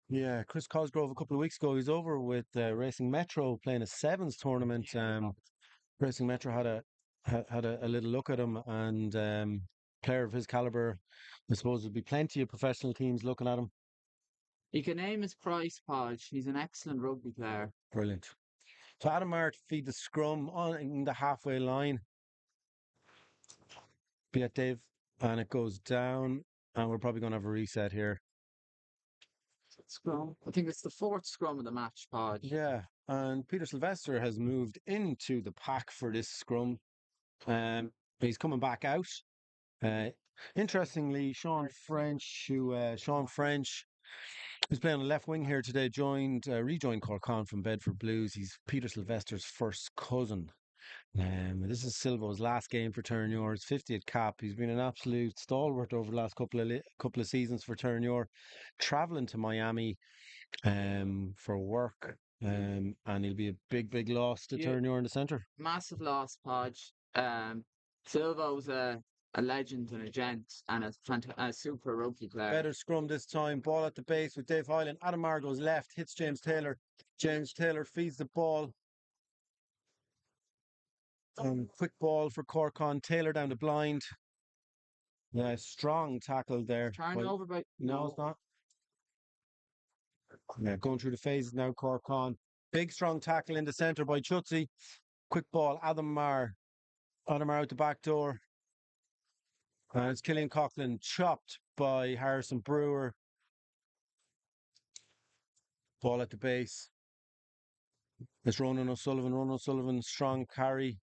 Yeah, Chris Cosgrove a couple of weeks ago, he's over with Racing Metro playing a sevens tournament. Racing Metro had a little look at him, and player of his caliber, I suppose there'd be plenty of professional teams looking at him. You can name his price, Podge. He's an excellent rugby player. Brilliant. So Adam Maher to feed the scrum on in the halfway line. Be at Dave, and it goes down, and we're probably going to have a reset here. Scrum. I think it's the fourth scrum of the match, Podge. Yeah, and Peter Sylvester has moved into the pack for this scrum. He's coming back out. Interestingly, Sean French, who's playing on the left wing here today, rejoined Cork Con from Bedford Blues. He's Peter Sylvester's first cousin. This is Silvo's last game for Terenure, his 50th cap. He's been an absolute stalwart over the last couple of seasons for Terenure, travelling to Miami for work, and he'll be a big loss to Terenure in the centre. Massive loss, Podge. Silvo's a legend and a gent and a super rugby player. Better scrum this time. Ball at the base with Dave Hyland. Adam Maher goes left, hits James Taylor. James Taylor feeds the ball. Quick ball for Cork Con. Taylor down the blind. Yeah, strong tackle there. Turnover by... No, it's not. Yeah, going through the phases now, Cork Con. Big strong tackle in the centre by Chutzi. Quick ball, Adam Maher. Adam Maher out the back door. And it's Killian Coughlin chopped by Harrison Brewer. Ball at the base. It's Ronan O'Sullivan. Ronan O'Sullivan, strong carry.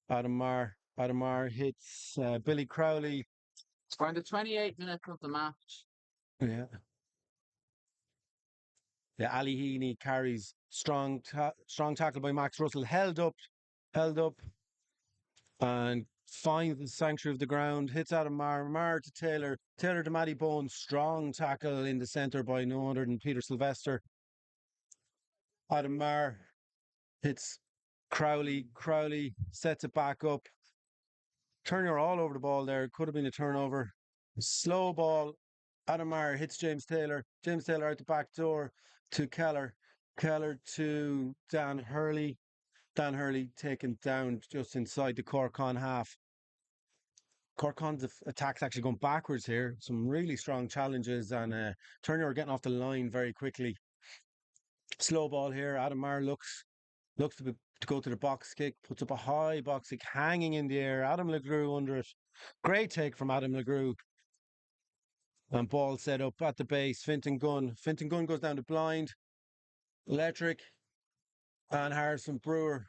Adam Maher hits Billy Crowley. We're in the 28th minute of the match. Yeah. Yeah, Ali Heaney carries strong tackle by Max Russell. Held up, and finds the sanctuary of the ground. Hits Adam Maher to Taylor. Taylor to Matty Bones. Strong tackle in the centre by no other than Peter Sylvester. Adam Maher hits Crowley. Crowley sets it back up. Terenure all over the ball there. Could have been a turnover. Slow ball. Adam Maher hits James Taylor. James Taylor out the back door to Keller. Keller to Dan Hurley. Dan Hurley taken down just inside the Cork Con half. Cork Con's attack's actually going backwards here. Some really strong challenges, and Terenure getting off the line very quickly. Slow ball here. Adam Maher looks to go to the box kick, puts up a high box kick hanging in the air. Adam LeGroux under it. Great take from Adam LeGroux. And ball set up at the base. Fintan Gunn. Fintan Gunn goes down the blind. Electric. And Harrison Brewer.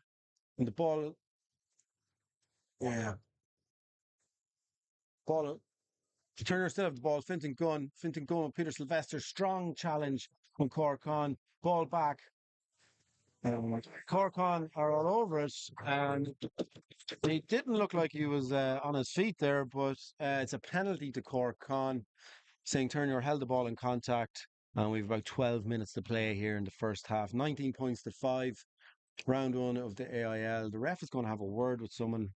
And the ball. Yeah. Ball. Turner still have the ball. Fintan Gunn with Peter Sylvester. Strong challenge from Cork Con. Ball back. Cork Con are all over it, and he didn't look like he was on his feet there, but it's a penalty to Cork Con, saying Terenure held the ball in contact, and we've about 12 minutes to play here in the first half. 19 points to 5, round 1 of the AIL. The ref is going to have a word with someone.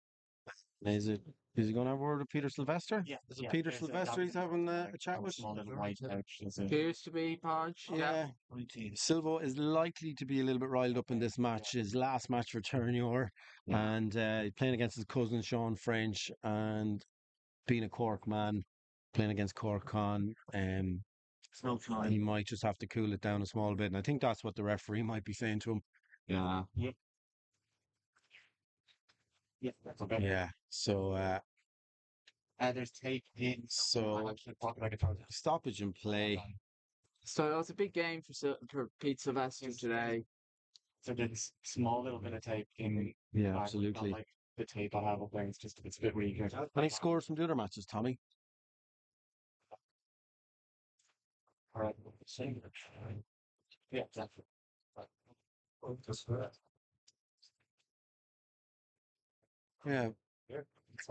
Is he going to have a word with Peter Sylvester? Yeah. Is it Peter Sylvester he's having a chat with? Appears to be, Podge. Yeah. Silvo is likely to be a little bit riled up in this match. His last match for Terenure, and playing against his cousin Sean French, and being a Cork man, playing against Cork Con. He might just have to cool it down a small bit, and I think that's what the referee might be saying to him. Yeah. Yeah, that's okay. Yeah. So There's tape in. So- actually talking like a thousand. stoppage in play. So it was a big game for Pete Sylvester today. So there's small little bit of tape in. Yeah, not absolutely. like the tape I have up there. It's a bit weaker. Any scores from the other matches, Tommy? All right. Yeah, exactly. Yeah.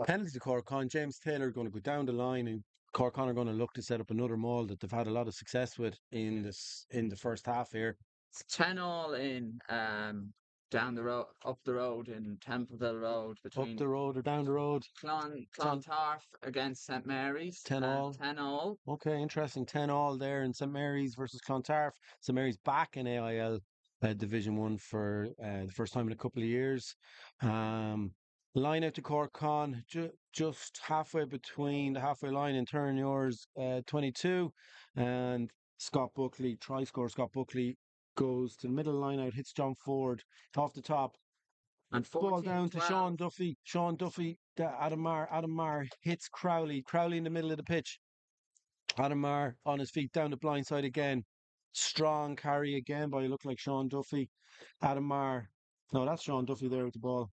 Penalty to Cork Con. James Taylor going to go down the line, and Cork Con are going to look to set up another maul that they've had a lot of success with in the first half here. It's 10-all in down the road, up the road in Templeville Road Up between the road or down the road? Clontarf against St Mary's. 10-all. 10-all. Okay, interesting. 10-all there in St Mary's versus Clontarf. St Mary's back in AIL Division 1 for the first time in a couple of years. Line out to Cork Con, just halfway between the halfway line in Terinure's 22, and Scott Buckley, try scorer Scott Buckley, goes to the middle line out, hits John Ford off the top. And Ball down to 14-12. Sean Duffy. Sean Duffy, Adam Marr hits Crowley. Crowley in the middle of the pitch. Adam Marr on his feet down the blind side again. Strong carry again by look like Sean Duffy. Adam Marr. No, that's Sean Duffy there with the ball.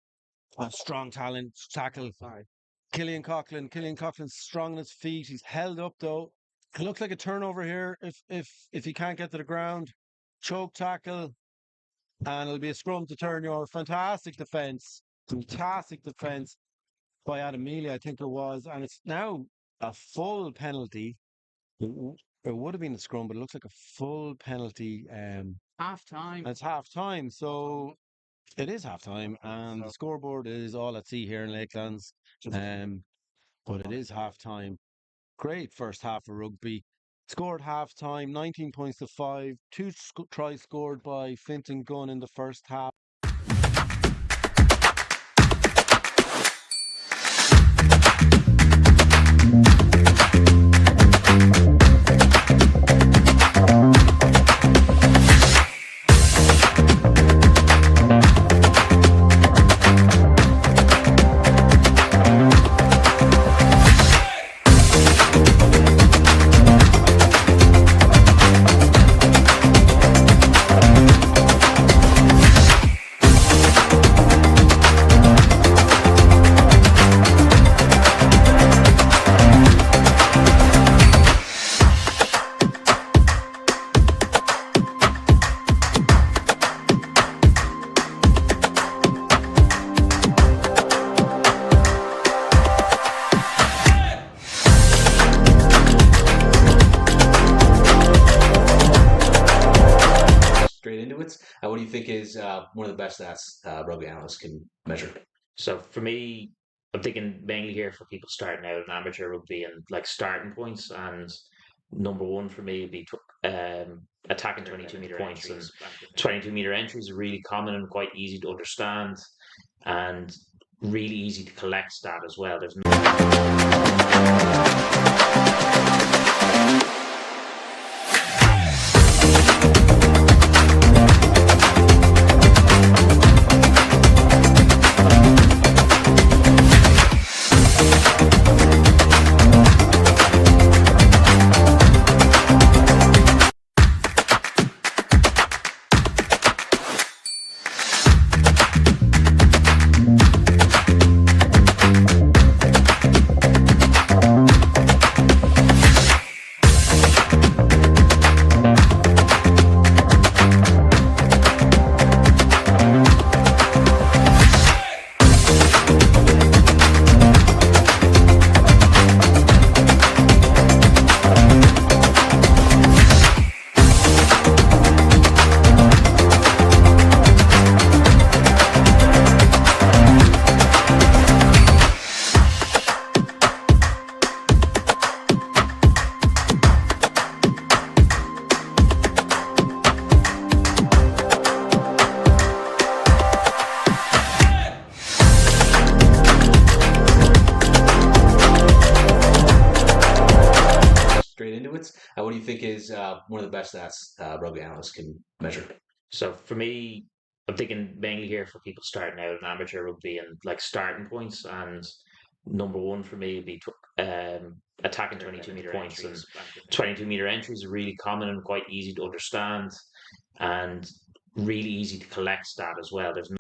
Strong tackle. Sorry. Killian Coughlin's strong on his feet. He's held up though. It looks like a turnover here if he can't get to the ground. Choke tackle. And it'll be a scrum to Terenure. Fantastic defence by Adam Mealy, I think it was. And it's now a full penalty. It would have been a scrum, but it looks like a full penalty. Half time. It's half time, so it is half time, and the scoreboard is all at sea here in Lakelands. But it is half time. Great first half of rugby. Scored half time, 19 points to 5. Two tries scored by Fintan Gunn in the first half. What do you think is one of the best stats rugby analysts can measure? So for me, I'm thinking mainly here for people starting out in amateur rugby and like starting points. And number one for me would be attacking 22-meter points. And 22-meter entries are really common and quite easy to understand, and really easy to collect stat as well. There's What do you think is one of the best stats rugby analysts can measure? So for me, I'm thinking mainly here for people starting out in amateur rugby and like starting points. And number one for me would be attacking 22-meter points. And 22-meter entries are really common and quite easy to understand, and really easy to collect stat as well. There's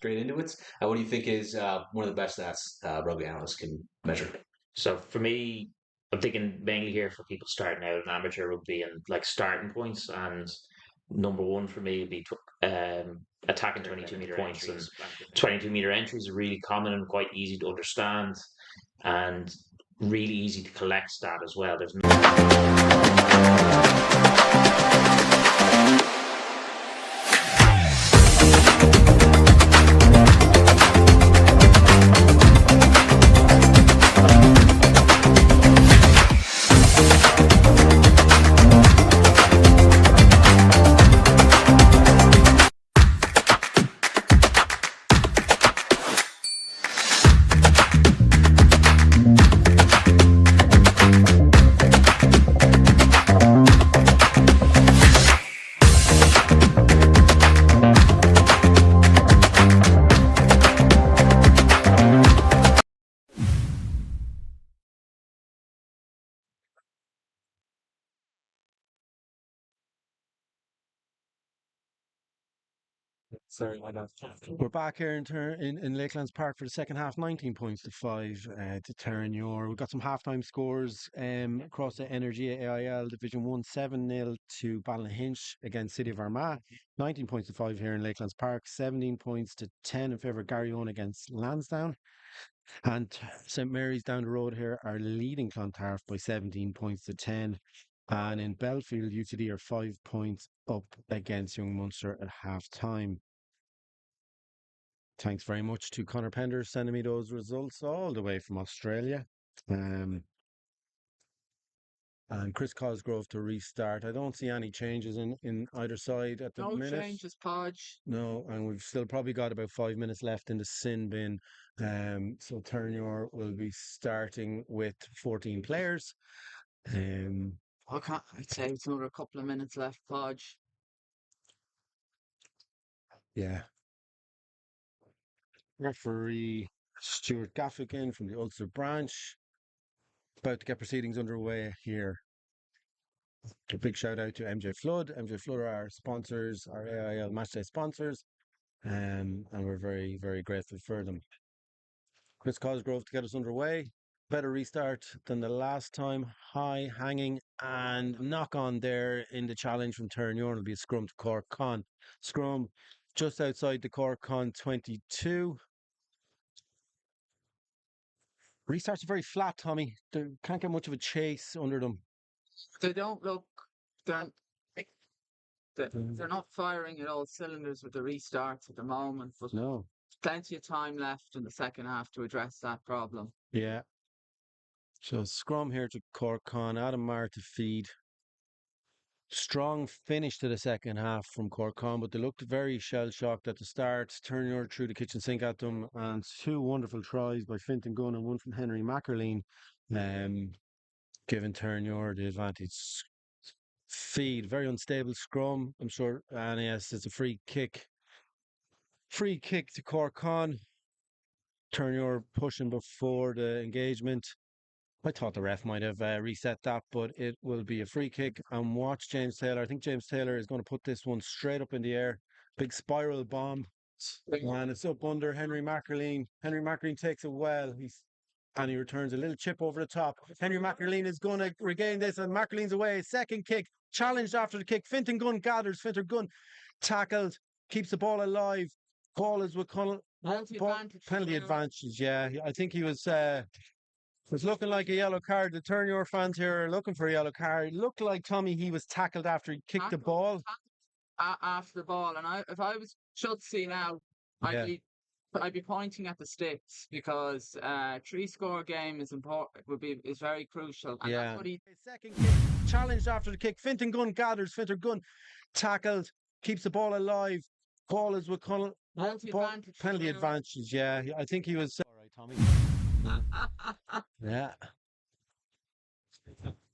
straight into it. What do you think is one of the best stats rugby analysts can measure? So for me, I'm thinking mainly here for people starting out in amateur rugby and like starting points. And number one for me would be attacking 22-meter points. And 22-meter entries are really common and quite easy to understand, and really easy to collect stat as well. There's Sorry, why not? We're back here in Lakelands Park for the second half, 19 points to 5 to Terenure. We've got some halftime scores across the Energia AIL Division 1, 7-0 to Ballinhinch against City of Armagh. 19 points to 5 here in Lakelands Park, 17 points to 10 in favour of Garryowen against Lansdowne. And St Mary's down the road here are leading Clontarf by 17 points to 10. And in Belfield, UCD are 5 points up against Young Munster at half time. Thanks very much to Connor Pender sending me those results all the way from Australia. And Chris Cosgrove to restart. I don't see any changes in either side at the No minute. changes, Podge. No, and we've still probably got about 5 minutes left in the sin bin. So Terenure will be starting with 14 players. I'd say it's another couple of minutes left, Podge. Yeah. Referee Stuart Gaffigan from the Ulster branch. About to get proceedings underway here. A big shout out to MJ Flood. MJ Flood are our sponsors, our AIL Matchday sponsors, and we're very, very grateful for them. Chris Cosgrove to get us underway. Better restart than the last time. High, hanging, and knock on there in the challenge from Terenure. It'll be a scrum to Cork Con. Scrum just outside the Cork Con 22. Restarts are very flat, Tommy. They can't get much of a chase under them. They don't look. They're not firing at all cylinders with the restarts at the moment, but No. plenty of time left in the second half to address that problem. Yeah. So scrum here to Cork Con. Adam Marr to feed. Strong finish to the second half from Cork Con, but they looked very shell-shocked at the start. Terenure threw the kitchen sink at them, and 2 wonderful tries by Fintan Gunn and one from Henry Mackerleen, giving Terenure the advantage. feed. Very unstable scrum, I'm sure. And yes, it's a free kick. Free kick to Cork Con. Terenure pushing before the engagement. I thought the ref might have reset that, but it will be a free kick. And watch James Taylor. I think James Taylor is going to put this one straight up in the air. Big spiral bomb. And it's up under Henry Mackerleen. Henry Mackerleen takes it well. And he returns a little chip over the top. Henry Mackerleen is going to regain this, and Mackerleen's away. Second kick, challenged after the kick. Fintan Gunn gathers. Fintan Gunn tackled, keeps the ball alive. Ball is with Connell. Penalty advantage, yeah. I think he was looking like a yellow card. The Terenure fans here are looking for a yellow card. It looked like, Tommy, he was tackled after he kicked the ball. After the ball, and if I was Chelsea now, I'd be pointing at the sticks because 3-score game is important. Is very crucial. And that's what Second kick, challenged after the kick. Fintan Gunn gathers. Fintan Gunn tackled, keeps the ball alive. Ball is with Connell. Penalty advantage, yeah. I think he was. All right, Tommy. Yeah.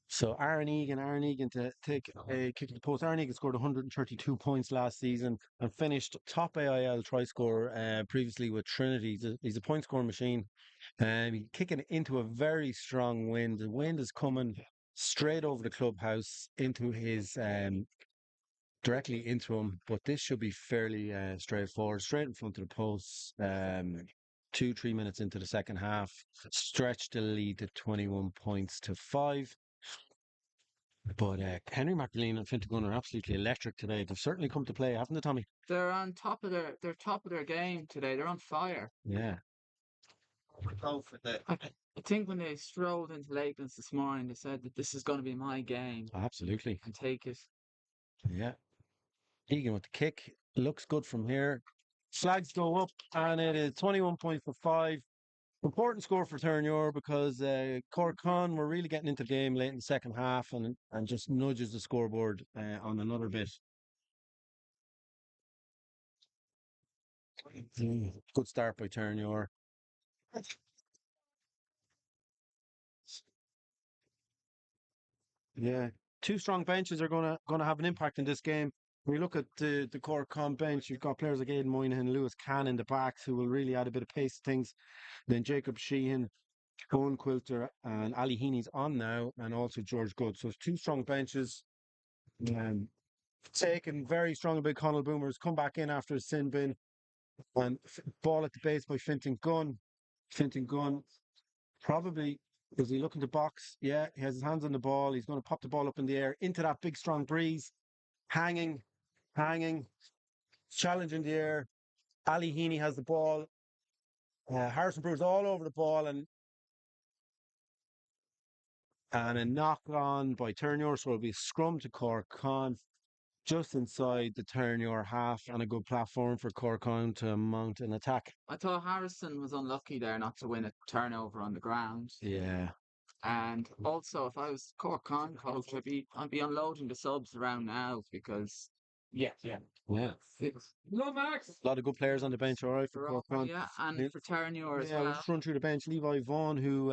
So Aaron Egan to take a kick at the post. Aaron Egan scored 132 points last season and finished top AIL try scorer previously with Trinity. He's a point scoring machine. He's kicking into a very strong wind. The wind is coming straight over the clubhouse into his directly into him, but this should be fairly straightforward. Straight in front of the post. 2-3 minutes into the second half, stretched the lead to 21 points to 5. But Henry Mackerleen and Fintan Gunn are absolutely electric today. They've certainly come to play, haven't they, Tommy? They're on top of their game today. They're on fire. Yeah. I think when they strolled into Lakelands this morning, they said that this is going to be my game. Absolutely. And take it. Yeah. Egan with the kick. Looks good from here. Flags go up, and it is 21 points for 5. Important score for Terenure because Cork Con were really getting into the game late in the second half and just nudges the scoreboard on another bit. Good start by Terenure. Yeah, 2 strong benches are going to have an impact in this game. When you look at the Cork Con bench, you've got players like Aidan Moynihan and Lewis Cann in the backs who will really add a bit of pace to things. Then Jacob Sheehan, Owen Quilter and Ali Heaney's on now, and also George Good. So it's 2 strong benches. Taken very strong by Connell Boomers. Come back in after a sin bin. And ball at the base by Fintan Gunn. Fintan Gunn probably, is he looking to box? Yeah, he has his hands on the ball. He's going to pop the ball up in the air into that big strong breeze. Hanging. Challenge in the air. Ali Heaney has the ball. Harrison Brewer's all over the ball and a knock on by Terenure, so it'll be a scrum to Cork Con just inside the Terenure half and a good platform for Cork Con to mount an attack. I thought Harrison was unlucky there not to win a turnover on the ground. Yeah. And also, if I was Cork Con coach, I'd be unloading the subs around now because Yeah. no, Max. A lot of good players on the bench, all right, for Cork Con. Yeah, and for Terenure as well. We'll just run through the bench. Levi Vaughan, who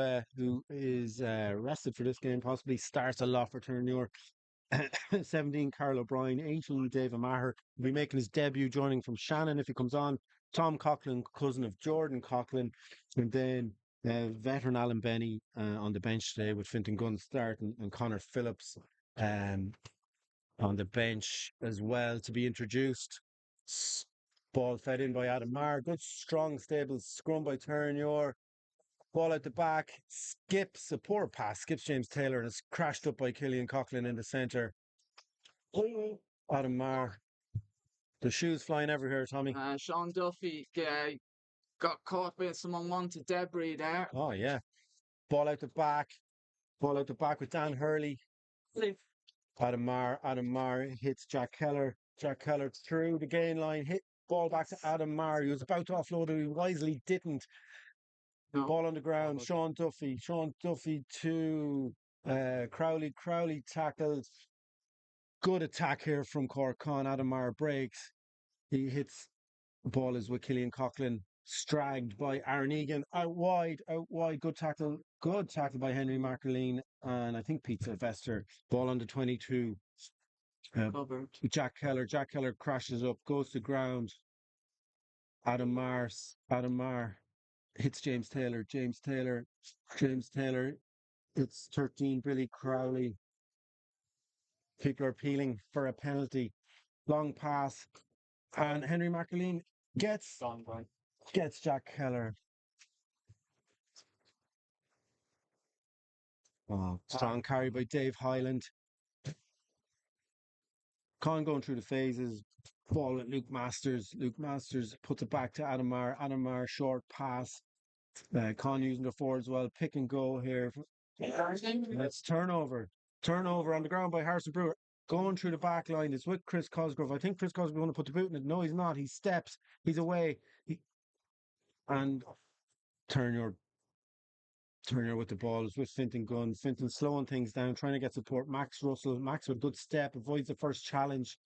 is rested for this game, possibly starts a lot for Terenure. 17, Carl O'Brien. 18, David Maher will be making his debut, joining from Shannon if he comes on. Tom Coughlin, cousin of Jordan Coughlin. And then veteran Alan Benny on the bench today with Fintan Gunn starting and Connor Phillips on the bench as well to be introduced. Ball fed in by Adam Maher. Good, strong, stable scrum by Terenure. Ball out the back. Skips a poor pass. Skips James Taylor and is crashed up by Killian Coughlin in the centre. Adam Maher. The shoes flying everywhere, Tommy. Sean Duffy got caught by some unwanted debris there. Oh, yeah. Ball out the back. Ball out the back with Dan Hurley. Adam Maher hits Jack Keller. Jack Keller through the gain line. Hit ball back to Adam Maher. He was about to offload it. He wisely didn't. No. Ball on the ground. Sean Duffy to Crowley. Crowley tackles. Good attack here from Cork Con. Adam Maher breaks. He hits. The ball is with Killian Coughlin. Stragged by Aaron Egan. Out wide. Good tackle. Good tackle by Henry Mackerleen. And I think Pete Sylvester. Ball under 22. covered. Jack Keller crashes up, goes to ground. Adam Marr hits James Taylor. It's 13, Billy Crowley. People are appealing for a penalty. Long pass. And Henry McAleen gets Jack Keller. Oh, strong carry by Dave Hyland. Con going through the phases. Ball at Luke Masters. Luke Masters puts it back to Adam Marr. Adam Marr, short pass. Con using the forward as well. Pick and go here. It's turnover. Turnover on the ground by Harrison Brewer. Going through the back line. It's with Chris Cosgrove. I think Chris Cosgrove going to put the boot in it. No, he's not. He steps. He's away. And Terenure with the ball is with Fintan Gunn. Fintan slowing things down, trying to get support. Max Russell. Max with a good step. Avoids the first challenge.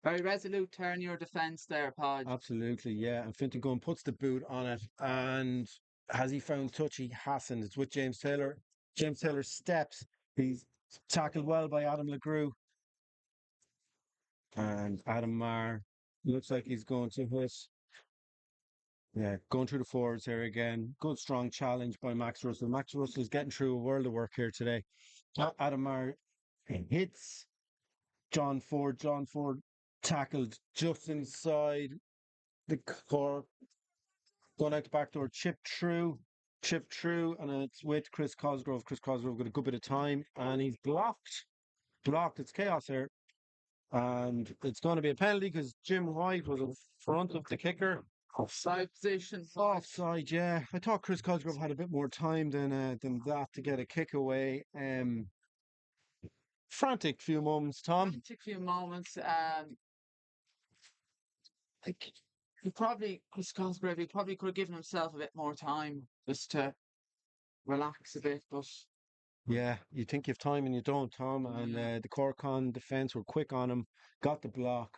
Very resolute turn your defence there, Podge. Absolutely, yeah. And Fintan Gunn puts the boot on it. And has he found touch? He hasn't. It's with James Taylor. James Taylor steps. He's tackled well by Adam LeGrew. And Adam Marr looks like he's going to hit. Yeah, going through the forwards here again. Good strong challenge by Max Russell. Max Russell is getting through a world of work here today. Adam Marr hits John Ford. John Ford tackled just inside the core. Going out the back door, chip through, and it's with Chris Cosgrove. Chris Cosgrove got a good bit of time, and he's blocked. It's chaos here. And it's going to be a penalty because Jim White was in front of the kicker. Offside position. Offside, yeah. I thought Chris Cosgrove had a bit more time than that to get a kick away. Frantic few moments, Tom. Frantic few moments. Like Chris Cosgrove, he probably could have given himself a bit more time just to relax a bit, but Yeah, you think you have time and you don't, Tom. And the Cork Con defence were quick on him, got the block.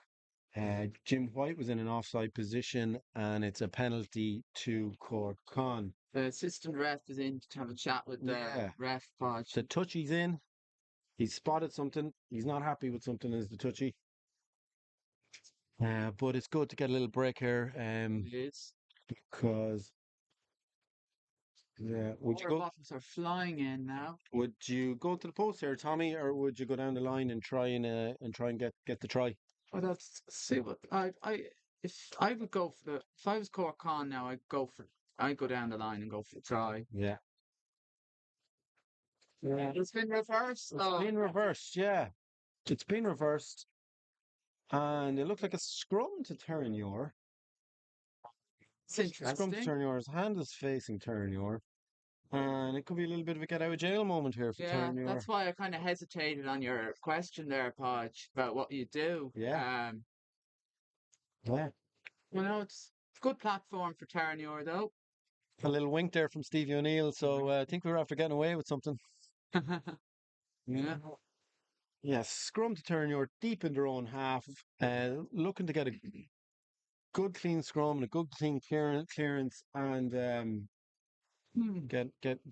Jim White was in an offside position, and it's a penalty to Cork Con. the assistant ref is in to have a chat with the ref, Podge. The touchy's in. He's spotted something. He's not happy with something as the touchy. But it's good to get a little break here. It is. Because would you go? Bottles are flying in now. Would you go to the post here, Tommy, or would you go down the line and try and get the try? Well, let's see what if I was Cork Con now, I'd go down the line and go for the try. Yeah. Yeah. It's been reversed. It's been reversed, yeah. It's been reversed. And it looks like a scrum to Terenure. It's interesting. Scrum to Terenure. His hand is facing Terenure. And it could be a little bit of a get out of jail moment here for Terenure. That's why I kind of hesitated on your question there, Podge, about what you do. Yeah. Well, no, it's a good platform for Terenure, though. A little wink there from Stevie O'Neill, so I think we were after getting away with something. Yeah. Yes, scrum to Terenure deep in their own half, looking to get a good clean scrum and a good clean clearance, and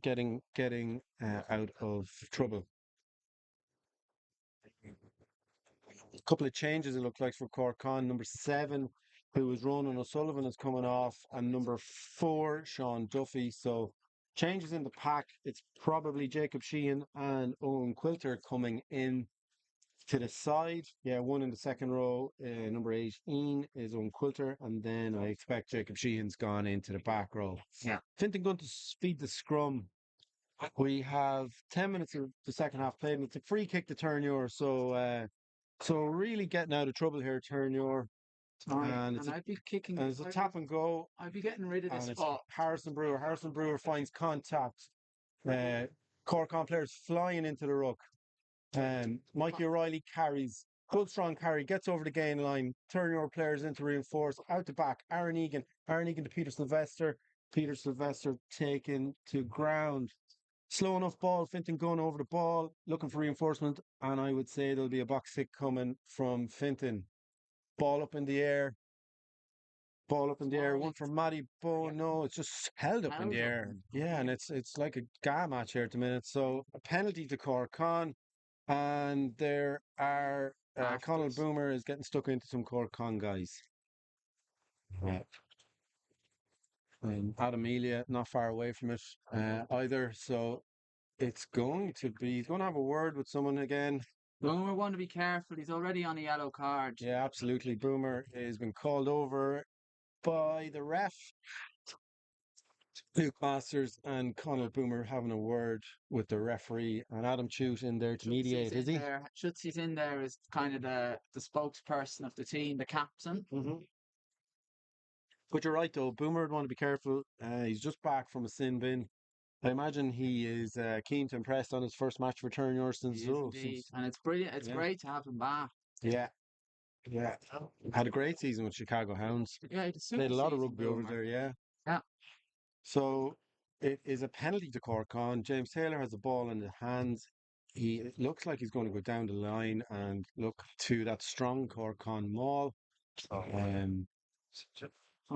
getting out of trouble. A couple of changes it looks like for Cork Con. Number 7, who was Ronan O'Sullivan, is coming off, and number 4, Sean Duffy. So changes in the pack. It's probably Jacob Sheehan and Owen Quilter coming in to the side. Yeah, one in the second row. Number 18 is Owen Quilter, and then I expect Jacob Sheehan's gone into the back row. Yeah. Fintan going to speed the scrum. We have 10 minutes of the second half played, and it's a free kick to Terenure. So really getting out of trouble here, Terenure. And I'd be kicking. And it's a tap and go. I'd be getting rid of this spot. Harrison Brewer. Harrison Brewer finds contact. Cork Con players flying into the ruck. Mikey O'Reilly carries. Good strong carry. Gets over the gain line. Terenure players into reinforce. Out the back. Aaron Egan to Peter Sylvester. Peter Sylvester taken to ground. Slow enough ball. Fintan going over the ball. Looking for reinforcement. And I would say there'll be a box kick coming from Fintan. Ball up in the air. One for Matty Bowen. No, it's just held up in the air. Yeah, and it's like a GA match here at the minute. So a penalty to Cork Con. And there are Conal Afters. Boomer is getting stuck into some Cork Con guys. Yeah. Adam Elia not far away from it either. So it's going to be, he's going to have a word with someone again. Boomer want to be careful. He's already on a yellow card. Yeah, absolutely. Boomer has been called over by the ref. Luke Masters and Conal Boomer having a word with the referee, and Adam Chute in there to mediate, is he? Schutzie's in there is kind of the spokesperson of the team, the captain. But you're right, though. Boomer would want to be careful. He's just back from a sin bin. I imagine he is keen to impress on his first match for Terenure since. He is indeed. And it's brilliant. It's great to have him back. Yeah. Yeah. Had a great season with Chicago Hounds. Yeah, he played a lot of rugby over there, yeah. Yeah. So it is a penalty to Cork Con. James Taylor has the ball in his hands. It looks like he's going to go down the line and look to that strong Cork Con maul. Oh,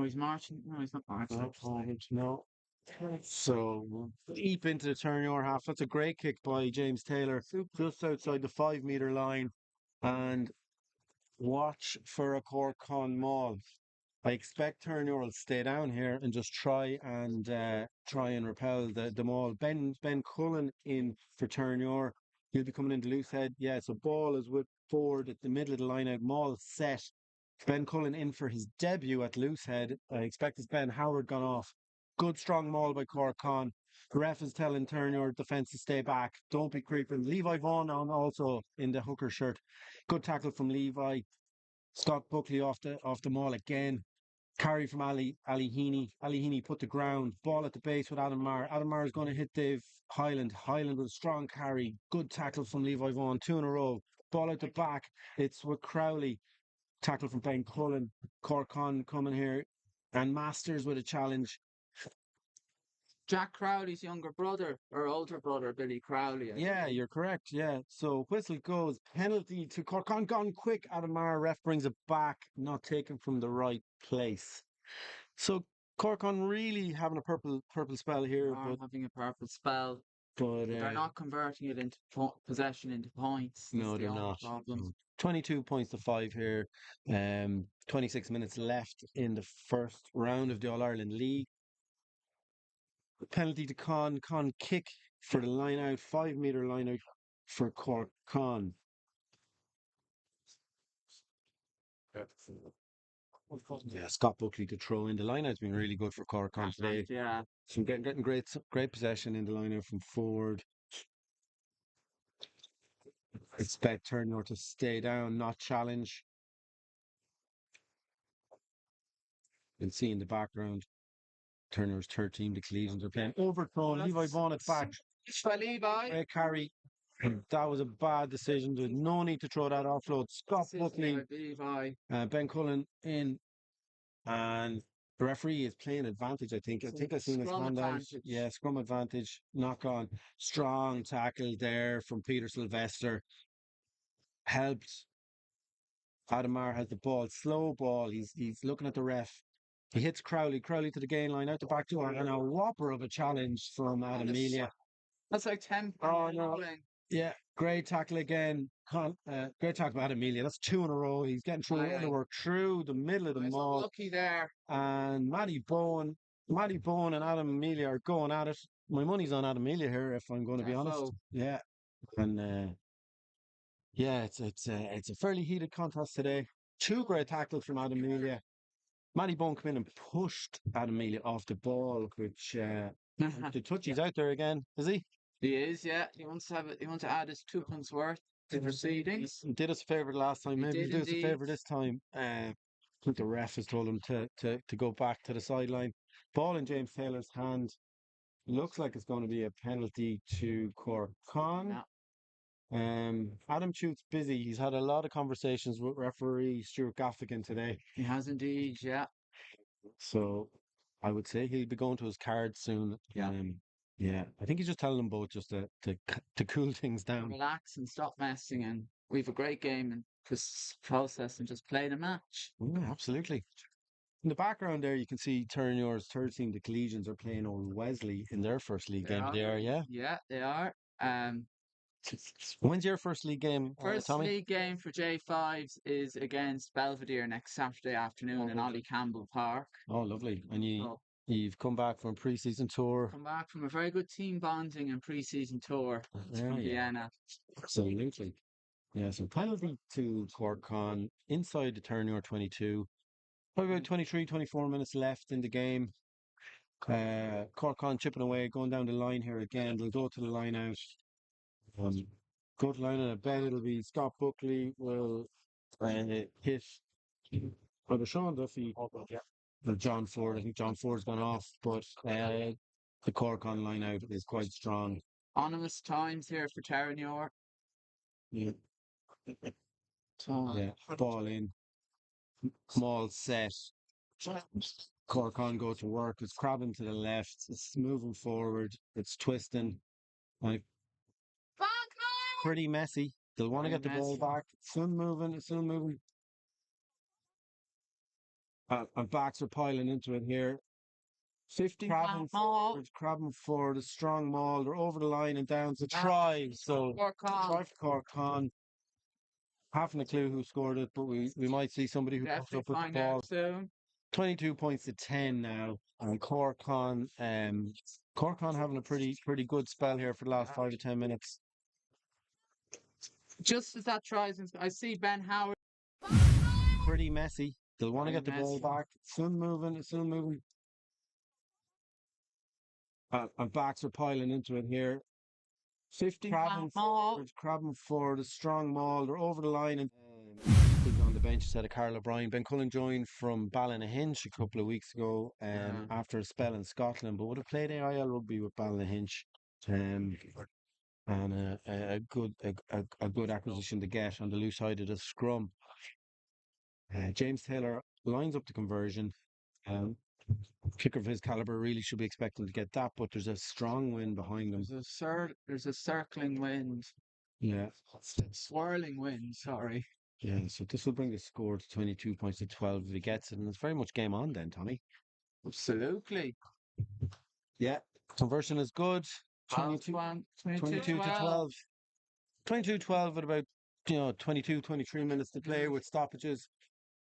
he's marching. No, he's not marching. No. So deep into the Terenure half. That's a great kick by James Taylor, just outside the 5 meter line. And watch for a Cork Con maul. I expect Terenure will stay down here and just try and repel the maul. Ben Cullen in for Terenure. He'll be coming into loose head. Yeah, so ball is with forward at the middle of the line out. Maul set. Ben Cullen in for his debut at loose head. I expect it's Ben Howard gone off. Good strong maul by Cork Con. The ref is telling Terenure defence to stay back. Don't be creeping. Levi Vaughan on also in the hooker shirt. Good tackle from Levi. Scott Buckley off the maul again. Carry from Ali Heaney. Ali Heaney put the ground. Ball at the base with Adam Marr. Adam Marr is going to hit Dave Highland. Highland with a strong carry. Good tackle from Levi Vaughan. 2 in a row. Ball at the back. It's with Crowley. Tackle from Ben Cullen. Cork Con coming here. And Masters with a challenge. Jack Crowley's younger brother or older brother, Billy Crowley. Yeah, you're correct. Yeah. So whistle goes. Penalty to Cork Con. Gone quick. Adam Marr. Ref brings it back. Not taken from the right place. So Cork Con really having a purple spell here, but having a purple spell. But they're not converting it into possession into points. No, they're not. Problem. 22 points to 5 here. 26 minutes left in the first round of the All-Ireland League. Penalty to Con. Con kick for the line out. 5 meter line out for Cork Con. Yeah, Scott Buckley to throw in. The line out's been really good for Cork Con today. Yeah. So getting great possession in the line out from forward. Expect Terenure to stay down, not challenge. You can see in the background, Terenure's third team, the Clevelands, are playing overthrown. Levi Vaughan at back. Levi. Great carry. That was a bad decision. There's no need to throw that offload. Scott Buckley, Ben Cullen in, and the referee is playing advantage. I think I've seen his hand out. Yeah, scrum advantage. Knock on. Strong tackle there from Peter Sylvester. Helped. Adam Marr has the ball. Slow ball. He's looking at the ref. He hits Crowley to the gain line, out the back door, and a whopper of a challenge from Adam Elia. That's like 10. Oh, no. Yeah, great tackle again. Great tackle by Adam Elia. That's 2 in a row. He's getting through the work through the middle of the maul. Lucky there. And Matty Bowen and Adam Elia are going at it. My money's on Adam Elia here, if I'm going to be honest. Yeah, and yeah, it's a fairly heated contest today. 2 great tackles from Adam Elia. Matty Bowen came in and pushed Adam Elia off the ball, which the touchy's out there again, is he? He is, yeah. He wants to have it. He wants to add his 2 points worth to proceedings. He did us a favour last time. Maybe he'll do us a favour this time. I think the ref has told him to go back to the sideline. Ball in James Taylor's hand. Looks like it's going to be a penalty to Cork Con. Yeah. Adam Chute's busy. He's had a lot of conversations with referee Stuart Gaffigan today. He has indeed, yeah. So I would say he'll be going to his card soon. Yeah. Yeah. I think he's just telling them both just to cool things down. Relax and stop messing, and we have a great game and process and just play the match. Yeah, absolutely. In the background there, you can see Terenure's third team, the Collegians, are playing Old Wesley in their first league game. They are, yeah? Yeah, they are. When's your first league game, First Tommy? league game for J5s is against Belvedere next Saturday afternoon in Ollie Campbell Park. Oh, lovely. And So you've come back from a pre-season tour. come back from a very good team bonding and pre-season tour from Vienna. Absolutely. Yeah, so penalty to Cork Con inside the Terenure 22. Probably about 23, 24 minutes left in the game. Cork Con chipping away, going down the line here again. They'll go to the line out. Go to the line out. I bet it'll be Scott Buckley will hit either Sean Duffy or John Ford. I think John Ford's gone off, but the Cork on line out is quite strong. Anonymous times here for Terenure. Yeah. So Yeah, ball in, small set. Cork on go to work. It's crabbing to the left. It's moving forward. It's twisting. Like pretty messy. They'll want to Very get the ball messy. back. Still moving. It's still moving. And backs are piling into it here. 50 crabbing forward, a strong maul. They're over the line and down to try. So Cork Con. try for Cork Con. Haven't a clue who scored it, but we might see somebody who pops Definitely up with the find ball. out soon. 22 points to 10 now. And Cork Con having a pretty good spell here for the last 5 to 10 minutes. Just as that tries, I see Ben Howard. Pretty messy. They'll want to Very get the ball messy. back. Still moving. It's still moving. And backs are piling into it here. 50 crabbing forward, a strong maul. They're over the line and on the bench instead of Carl O'Brien. Ben Cullen joined from Ballynahinch a couple of weeks ago after a spell in Scotland, but would have played AIL rugby with Ballynahinch. And a good acquisition to get on the loose side of the scrum. James Taylor lines up the conversion. Kicker of his caliber really should be expecting to get that, but there's a strong wind behind him. There's a circling wind. Yeah. Swirling wind, sorry. Yeah, so this will bring the score to 22 points to 12 if he gets it, and it's very much game on then, Tommy. Absolutely. Yeah, conversion is good. 22 to 12. 22-12 with about 22, 23 minutes to play with stoppages.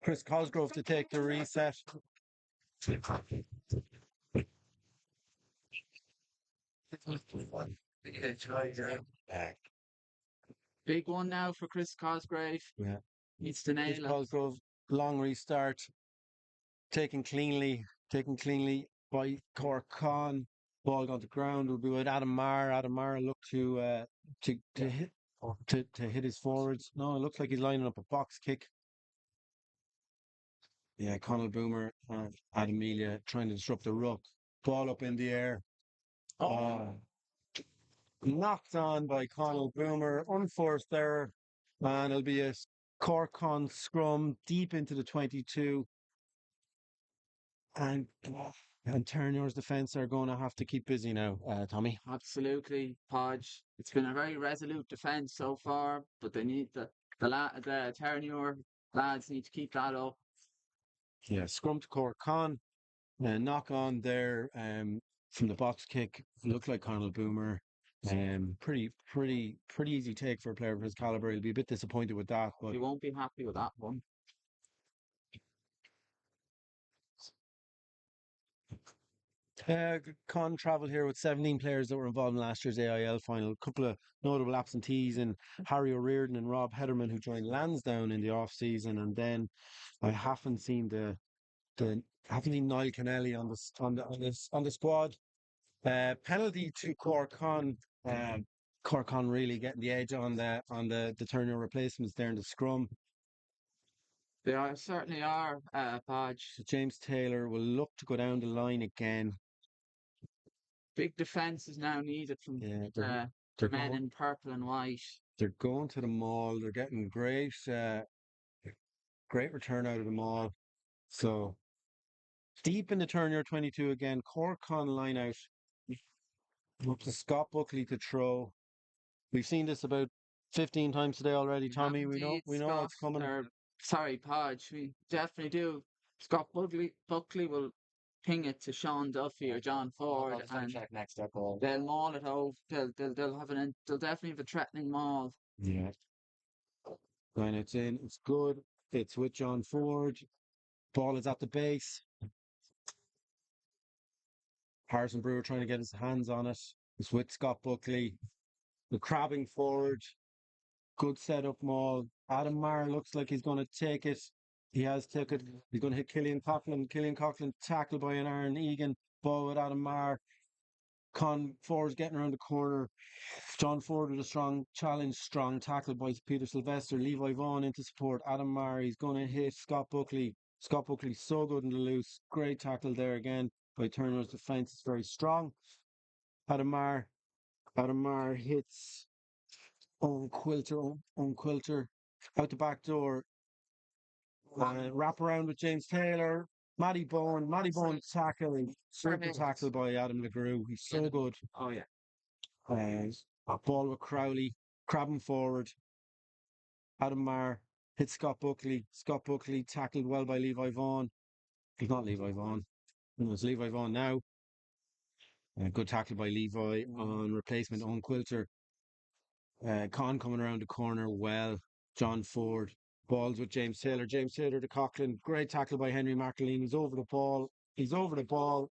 Chris Cosgrove to take the reset. Big one now for Chris Cosgrave. Yeah. Needs to Chris nail it. Cosgrove, long restart. Taken cleanly by Cork Con. Ball gone to ground will be with Adam Marr. Adam Marr look to hit his forwards. No, it looks like he's lining up a box kick. Yeah, Conal Boomer and Adamelia trying to disrupt the ruck. Ball up in the air. Knocked on by Conal Boomer. Unforced error. And it'll be a Cork Con scrum deep into the 22. And Terenure's defence are going to have to keep busy now, Tommy. Absolutely, Podge. It's been a very resolute defence so far, but they need the Terenure lads need to keep that up. Yeah, scrum to Cork Con. Knock on there from the box kick. Looked like Conal Boomer. Pretty easy take for a player of his caliber. He'll be a bit disappointed with that, but He won't be happy with that one. Con travelled here with 17 players that were involved in last year's AIL final. A couple of notable absentees in Harry O'Riordan and Rob Hederman, who joined Lansdowne in the off season, and then I haven't seen Niall Kennelly on the squad. Penalty to Cork Con. Cork Con really getting the edge on the Terenure replacements there in the scrum. They certainly are, Podge. So James Taylor will look to go down the line again. Big defence is now needed from they're men in purple and white. They're going to the maul. They're getting great return out of the maul. So deep in the Terenure 22 again. Cork Con line out. Up to Scott Buckley to throw. We've seen this about 15 times today already, Tommy. We know what's coming. Sorry, Podge. We definitely do. Scott Buckley will ping it to Sean Duffy or John Ford, and check next up all. they'll maul it over. They'll definitely have a threatening maul. Yeah. When it's in, it's good. It's with John Ford. Ball is at the base. Harrison Brewer trying to get his hands on it. It's with Scott Buckley. The crabbing forward. Good setup maul. Adam Maher looks like he's going to take it. He has taken it. He's going to hit Killian Coughlin. Killian Coughlin tackled by an Aaron Egan. Ball with Adam Maher. Con Ford's getting around the corner. John Ford with a strong challenge, strong tackle by Peter Sylvester. Levi Vaughan into support. Adam Maher, he's going to hit Scott Buckley. Scott Buckley so good in the loose. Great tackle there again by Turner's defence. It's very strong. Adam Maher hits Quilter out the back door. Wrap around with James Taylor. Matty Bowen tackle. Super tackle by Adam LeGrew. He's so good. Oh yeah. Ball with Crowley, crabbing forward. Adam Maher hits Scott Buckley. Scott Buckley tackled well by Levi Vaughan. He's not Levi Vaughan. No, it's Levi Vaughan now. Good tackle by Levi on replacement on Quilter. Con coming around the corner well. John Ford. Balls with James Taylor. James Taylor to Coughlin. Great tackle by Henry McAleen. He's over the ball.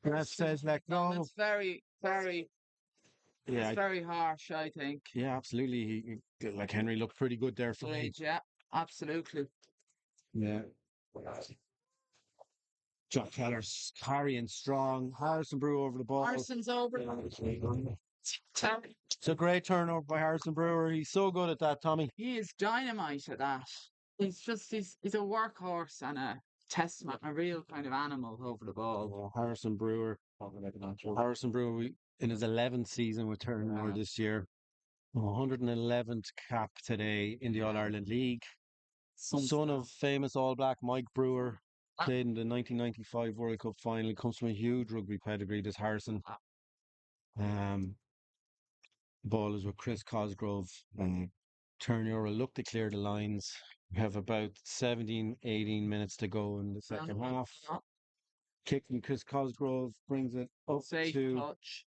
Ref says let go. It's very, very. Yeah, It's very harsh, I think. yeah, absolutely. Like Henry looked pretty good there for me. Yeah, absolutely. Yeah. John Keller's carrying strong. Harrison Brewer over the ball. Harrison's over. It's a great turnover by Harrison Brewer. He's so good at that, Tommy. He is dynamite at that. He's a workhorse and a testament, a real kind of animal over the ball. Harrison Brewer. In his 11th season with Terenure this year. 111th cap today in the All-Ireland League. Son of famous All Black Mike Brewer. Played in the 1995 World Cup final. Comes from a huge rugby pedigree, this Harrison. Ball is with Chris Cosgrove. Terenure will look to clear the lines. We have about 17, 18 minutes to go in the second half. Kick from Chris Cosgrove brings it up to touch.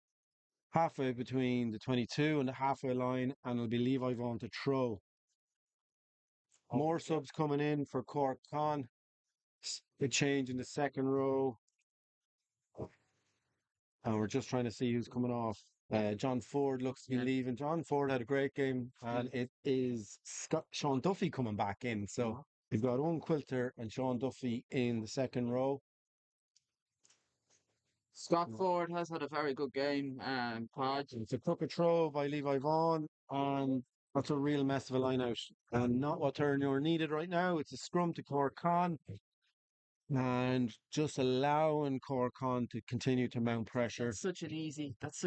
Halfway between the 22 and the halfway line, and it'll be Levi Vaughan to throw. More subs coming in for Cork Con. A change in the second row. And we're just trying to see who's coming off. John Ford looks to be leaving. John Ford had a great game, and it is Sean Duffy coming back in. So we've got Owen Quilter and Sean Duffy in the second row. Scott Ford has had a very good game. It's a crooked throw by Levi Vaughan, and that's a real mess of a line out. And not what Terenure needed right now. It's a scrum to Cork Con. And just allowing Cork Con to continue to mount pressure. That's such an easy. It's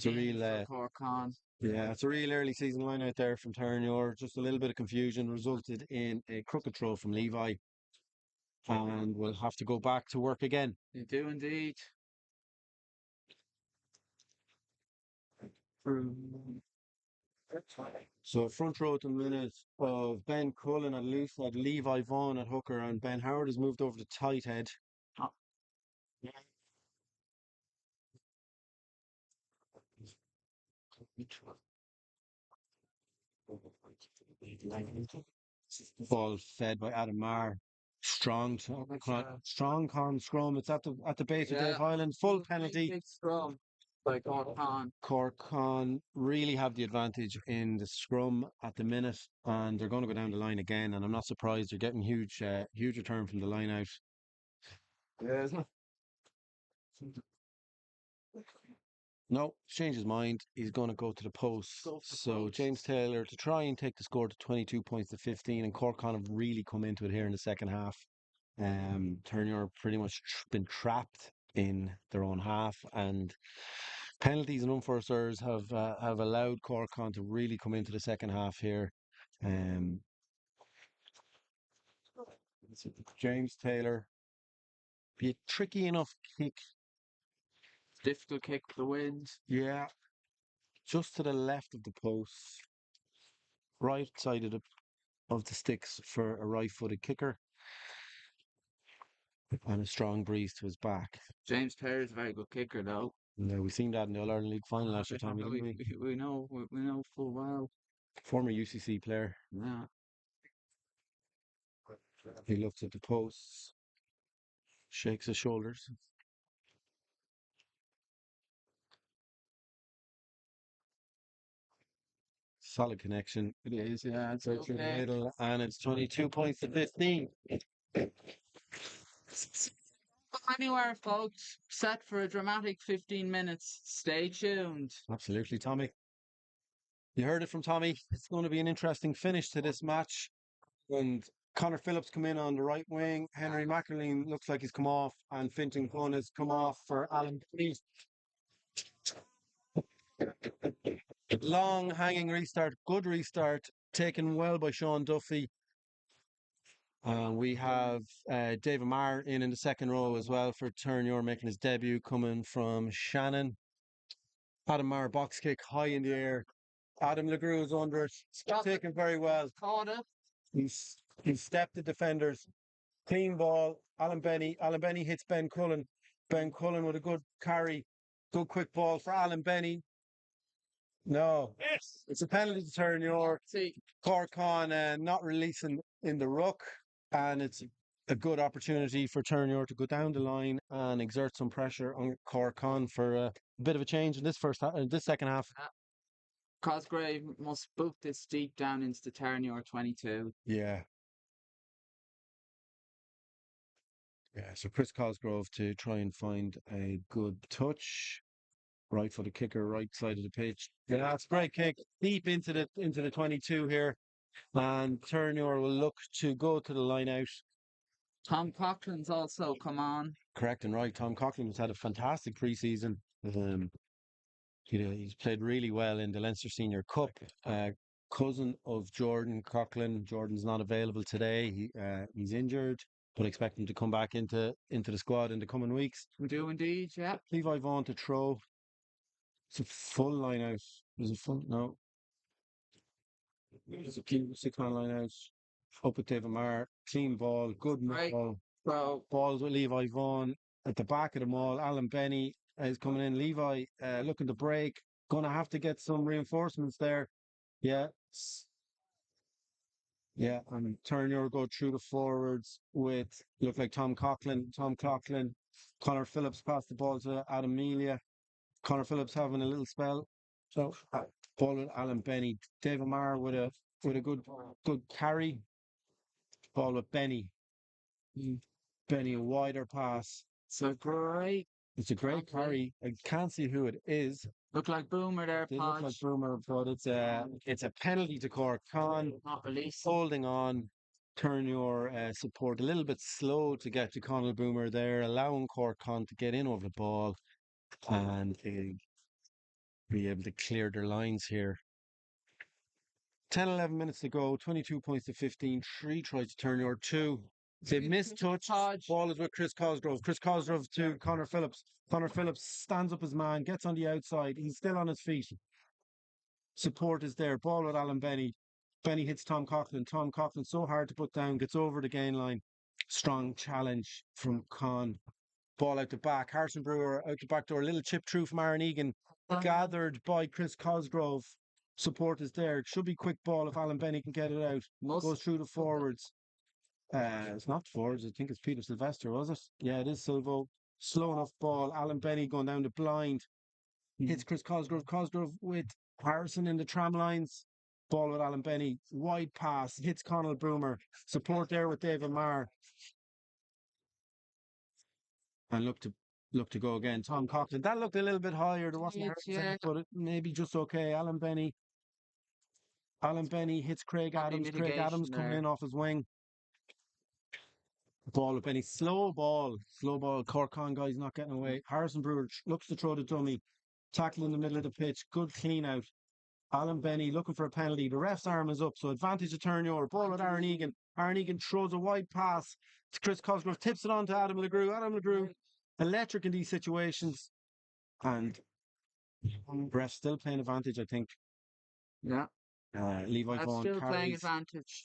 a real Cork Con. Yeah, it's a real early season line out there from Terenure. Just a little bit of confusion resulted in a crooked throw from Levi. And we'll have to go back to work again. You do indeed. So front row at the minute of Ben Cullen at loose head, Levi Vaughan at hooker, and Ben Howard has moved over to tight head. Ball fed by Adam Maher. Strong con scrum. It's at the base of Dave Highland. Full penalty. Big scrum by Cork Con. Cork Con really have the advantage in the scrum at the minute, and they're going to go down the line again. And I'm not surprised they're getting huge return from the line out. Yeah, isn't it? No, changed his mind. He's going to go to the post. So James Taylor to try and take the score to 22 points to 15, and Cork Con have really come into it here in the second half. Terenure pretty much been trapped in their own half, and penalties and unforced errors have allowed Cork Con to really come into the second half here. James Taylor, be a tricky enough kick. Difficult kick for the wind. Yeah. Just to the left of the post. Right side of the sticks for a right-footed kicker. and a strong breeze to his back. James Perry is a very good kicker, though. Yeah, we seen that in the All Ireland League final last year, Tommy, didn't we? We know full well. Former UCC player. Yeah. He looks at the posts, shakes his shoulders. Solid connection. It is, yeah. It's out through the middle, and it's 22 points to 15. Anywhere, folks. Set for a dramatic 15 minutes. Stay tuned. Absolutely, Tommy. You heard it from Tommy. It's going to be an interesting finish to this match. And Connor Phillips come in on the right wing. Henry McElleen looks like he's come off, and Fintan Gunn has come off for Alan Penny. Long hanging restart, good restart, taken well by Sean Duffy. We have David Marr in the second row as well for Terenure, making his debut, coming from Shannon. Adam Marr box kick high in the air. Adam LeGroux is under it. Taken very well. Caught it. He's stepped the defenders. Clean ball. Alan Benny. Alan Benny hits Ben Cullen. Ben Cullen with a good carry. Good quick ball for Alan Benny. No. Yes. It's a penalty to Terenure. Cork Con not releasing in the ruck. And it's a good opportunity for Terenure to go down the line and exert some pressure on Cork Con for a bit of a change in this second half. Cosgrave must boot this deep down into the Terenure 22. Yeah. Yeah, so Chris Cosgrove to try and find a good touch. Right for the kicker, right side of the pitch. Yeah, that's a great kick deep into the 22 here. And Terenure will look to go to the line out. Tom Coughlin's also come on. Correct and right. Tom Coughlin has had a fantastic pre-season. He's played really well in the Leinster Senior Cup. Cousin of Jordan Coughlin. Jordan's not available today. He's injured, but expect him to come back into the squad in the coming weeks. We do indeed, yeah. Levi Vaughan to throw. It's a full line out. Is it full? No. It's a 6-man line out. Up with David Marr. Clean ball. Good ball. Bro. Balls with Levi Vaughan at the back of the mall. Alan Benny is coming in. Levi looking to break. Gonna have to get some reinforcements there. Yeah. Yeah, and Terenure go through the forwards with look like Tom Coughlin. Connor Phillips passed the ball to Adam Melia. Connor Phillips having a little spell. So ball with Alan Benny. David Marr with a good carry. Ball with Benny. Benny a wider pass. It's a great carry. I can't see who it is. Look like Boomer there, They look like Boomer, but it's a penalty to Cork Con. Not released. Holding on. Terenure support a little bit slow to get to Conal Boomer there, allowing Cork Con to get in over the ball and be able to clear their lines here. 10-11 minutes to go, 22 points to 15, 3 tries to Terenure, 2. They mistouch. Ball is with Chris Cosgrove. Chris Cosgrove to Connor Phillips. Connor Phillips stands up his man, gets on the outside. He's still on his feet. Support is there. Ball with Alan Benny. Benny hits Tom Coughlin. Tom Coughlin so hard to put down, gets over the gain line. Strong challenge from Con. Ball out the back. Harrison Brewer out the back door. A little chip through from Aaron Egan. Gathered by Chris Cosgrove. Support is there. It should be quick ball if Alan Benny can get it out. Goes through the forwards. It's not forwards. I think it's Peter Sylvester, was it? Yeah, it is Silvo. Slow enough ball. Alan Benny going down the blind. Hits Chris Cosgrove. Cosgrove with Harrison in the tram lines. Ball with Alan Benny. Wide pass. Hits Conal Boomer. Support there with David Marr. And look to go again. Tom Coughlin. That looked a little bit higher. There wasn't Harrison, but it maybe just okay. Alan Benny hits Craig Adams. Craig Adams coming in off his wing. Ball with Benny. Slow ball. Cork Con guy's not getting away. Harrison Brewer looks to throw the dummy. Tackle in the middle of the pitch. Good clean out. Alan Benny looking for a penalty. The ref's arm is up, so advantage to Terenure. Ball with Aaron Egan. Aaron Egan throws a wide pass to Chris Cosgrove. Tips it on to Adam LeGroux. Adam LeGroux, electric in these situations. And ref's still playing advantage, I think. Yeah. Levi Vaughan still playing carries. advantage.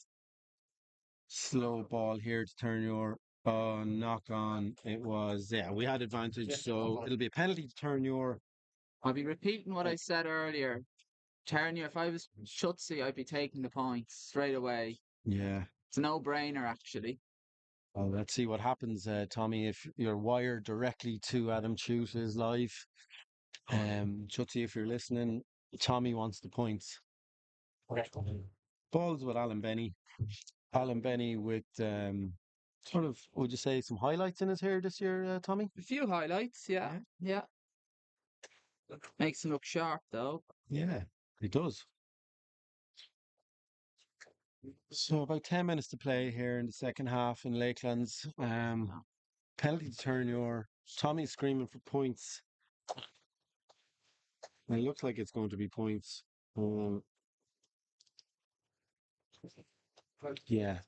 Slow ball here to Terenure. Oh, knock on. It was, yeah, we had advantage. So it'll be a penalty to Terenure. I'll be repeating what I said earlier. Terenure, if I was Shutsy, I'd be taking the points straight away. Yeah. It's a no-brainer, actually. Well, let's see what happens, Tommy, if you're wired directly to Adam Tute's live. Chutzy, if you're listening, Tommy wants the points. Balls with Alan Benny. Alan Benny with sort of, would you say, some highlights in his hair this year, Tommy? A few highlights, yeah. Makes him look sharp, though. Yeah, he does. So about 10 minutes to play here in the second half in Lakelands. Penalty to Terenure. Tommy's screaming for points. And it looks like it's going to be points. Yeah.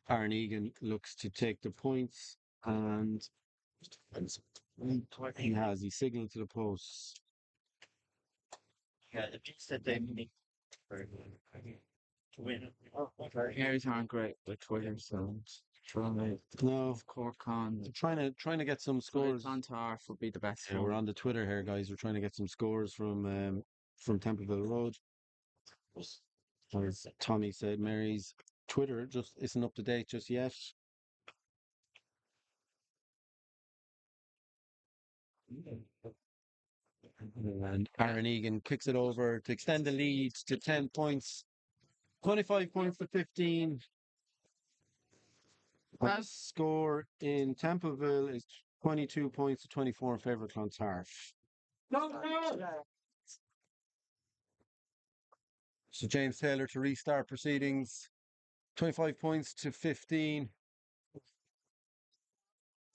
Aaron Egan looks to take the points and he signaled to the post. Yeah, it means that they need to win. Hairs aren't great with Twitter, so No, Cork Con. trying to get some scores. Clontarf would be the best Yeah, one. we're on the Twitter here, guys. We're trying to get some scores from Templeville Road. As Tommy said, Mary's Twitter just isn't up to date just yet. And Aaron Egan kicks it over to extend the lead to 10 points. 25 points to 15. Best score in Templeville is 22 points to 24 in favour of Clontarf. So James Taylor to restart proceedings. 25 points to 15.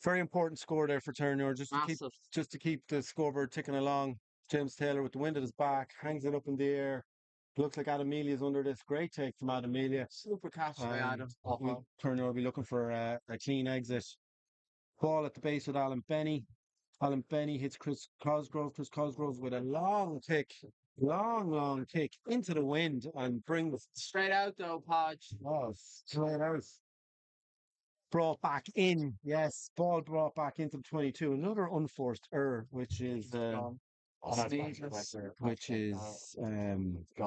Very important score there for Terenure, just to keep the scoreboard ticking along. James Taylor with the wind at his back, hangs it up in the air. Looks like Adam Amelia's under this. Great take from Adam Amelia. Super catch by Adam. Terenure will be looking for a clean exit. Ball at the base with Alan Benny. Alan Benny hits Chris Cosgrove. Chris Cosgrove with a long kick into the wind and brings Straight out though, Podge. Oh, straight out. Brought back in, yes. Ball brought back into the 22. Another unforced error, which is Gone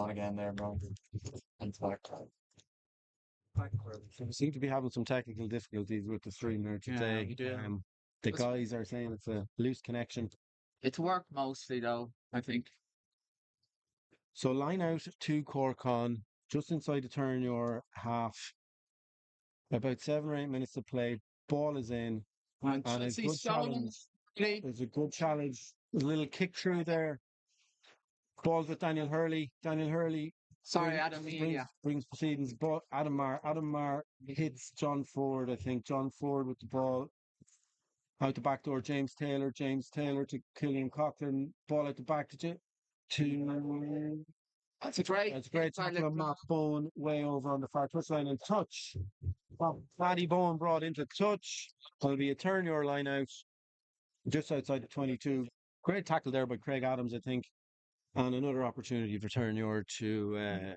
again there, bro. And back. We seem to be having some technical difficulties with the stream there today. we do. The guys are saying it's a loose connection. It's worked mostly though, I think. So line out to Cork Con, just inside the Terenure half. About 7 or 8 minutes to play. Ball is in. And it's a good challenge. There's a good challenge. A little kick through there. Ball with Daniel Hurley. Daniel Hurley. Sorry, Adam Amelia. Brings proceedings. But Adam Marr hits John Ford, I think. John Ford with the ball. Out the back door, James Taylor. James Taylor to Killian Cochran. Ball out the back to That's a great tackle of Matt Bowen way over on the far touchline and touch. Well, Matty Bowen brought into touch. There'll be a Terenure line out just outside the 22. Great tackle there by Craig Adams, I think. And another opportunity for Terenure to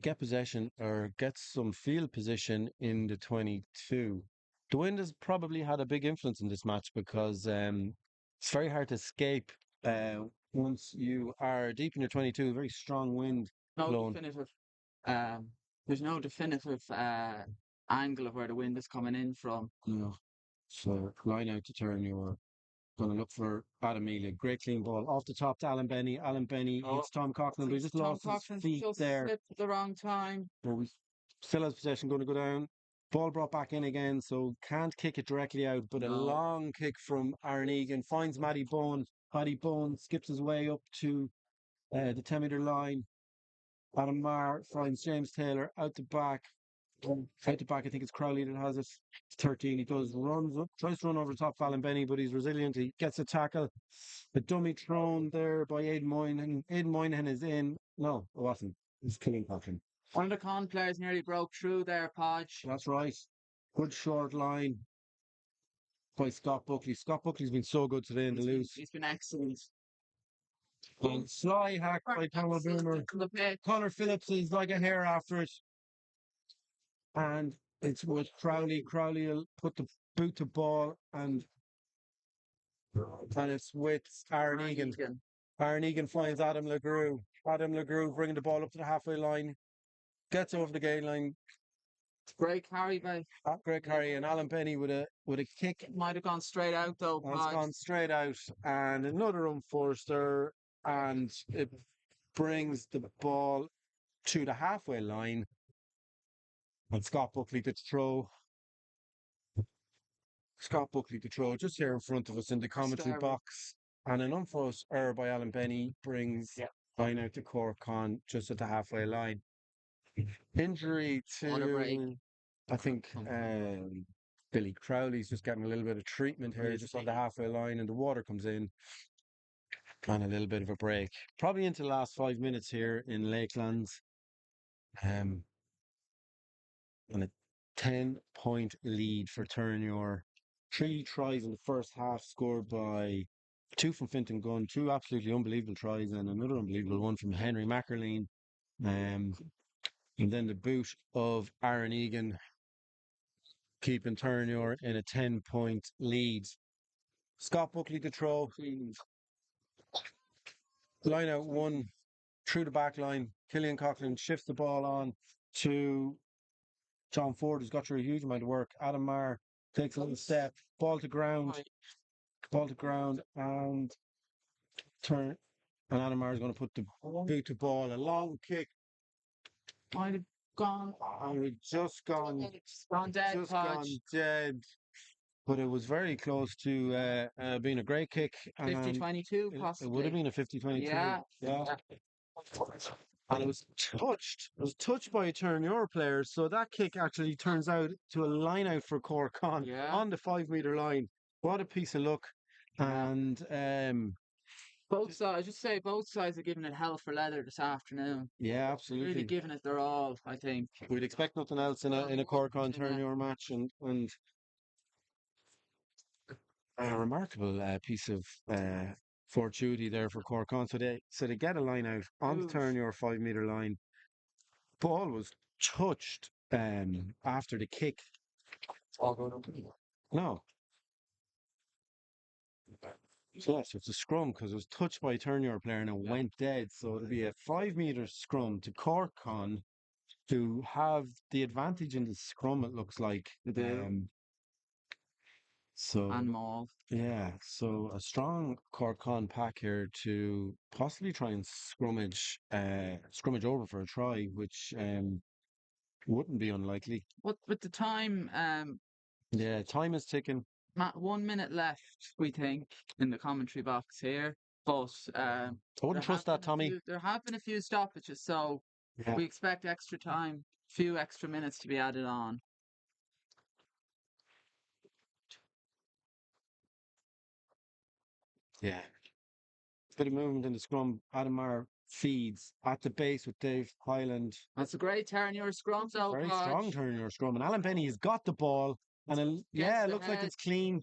get possession or get some field position in the 22. The wind has probably had a big influence in this match because it's very hard to escape once you are deep in your 22. Very strong wind blowing. There's no definitive angle of where the wind is coming in from. No. So line out to Terenure. Going to look for Adam Amelia. Great clean ball. Off the top to Alan Benny. Alan Benny hits Tom Cochran, but he just lost his feet there. Slipped at the wrong time. But we still has possession, going to go down. Ball brought back in again, so can't kick it directly out, but a long kick from Aaron Egan. Finds Matty Bowen. Matty Bowen skips his way up to the 10-metre line. Adam Marr finds James Taylor out the back. Out the back, I think it's Crowley that has it. 13. He tries to run over the top of Alan Benny, but he's resilient. He gets a tackle. A dummy thrown there by Aidan Moynihan. Aidan Moynihan is in. No, it wasn't. It was Killian Cochran. One of the Con players nearly broke through there, Podge. That's right. Good short line by Scott Buckley. Scott Buckley's been so good today in the loose. He's been excellent. And sly hack by Conor Boomer. Connor Phillips is like a hair after it. And It's with Crowley. Crowley will put the boot to ball, and it's with Aaron Egan. Aaron Egan finds Adam LeGroux. Adam LeGroux bringing the ball up to the halfway line, gets over the gain line. Great carry by Great carry, and Alan Penny with a kick. might have gone straight out though. It's gone straight out, and another unforced error, and it brings the ball to the halfway line. And Scott Buckley to throw. Scott Buckley to throw just here in front of us in the commentary box. And an unforced error by Alan Penny brings line out to Cork Con just at the halfway line. Injury to, I think, Billy Crowley's just getting a little bit of treatment here just on the halfway line, and the water comes in. And a little bit of a break. Probably into the last 5 minutes here in Lakelands. And a 10-point lead for Terenure. 3 tries in the first half scored by 2 from Fintan Gunn, 2 absolutely unbelievable tries, and another unbelievable one from Henry Mackerleen. And then the boot of Aaron Egan, keeping Terenure in a 10-point lead. Scott Buckley to throw. Line out 1 through the back line. Killian Coughlin shifts the ball on to John Ford, who's got through a huge amount of work. Adam Marr takes a little step, ball to ground, and turn. And Adam Marr is going to put the boot to ball. A long kick. Might have gone. And we've just gone dead. Just gone dead. But it was very close to being a great kick. 50-22, possibly. It would have been a 50-22. Yeah. And it was touched. It was touched by a Terenure player. So that kick actually turns out to a line out for Cork Con on the 5-meter line. What a piece of luck. And both sides, both sides are giving it hell for leather this afternoon. Yeah, absolutely. Really giving it their all, I think. We'd expect nothing else in a Cork Con Terenure match, and a remarkable piece of fortuity there for Cork Con. So they get a line out on the Terenure 5-meter line. Ball was touched after the kick. No. So yes, it's a scrum because it was touched by a Terenure player and it went dead. So it'll be a 5-meter scrum to Cork Con to have the advantage in the scrum, it looks like. And Maul. Yeah, so a strong Cork Con pack here to possibly try and scrummage over for a try, which wouldn't be unlikely. What with the time? Time is ticking. 1 minute left, we think, in the commentary box here. But I wouldn't trust that, Tommy. There have been a few stoppages, so we expect extra time, few extra minutes to be added on. Yeah. Bit of movement in the scrum. Adam Marr feeds at the base with Dave Highland. That's a great Terenure scrum, so very strong Terenure scrum. And Alan Benny has got the ball. And it looks like it's clean.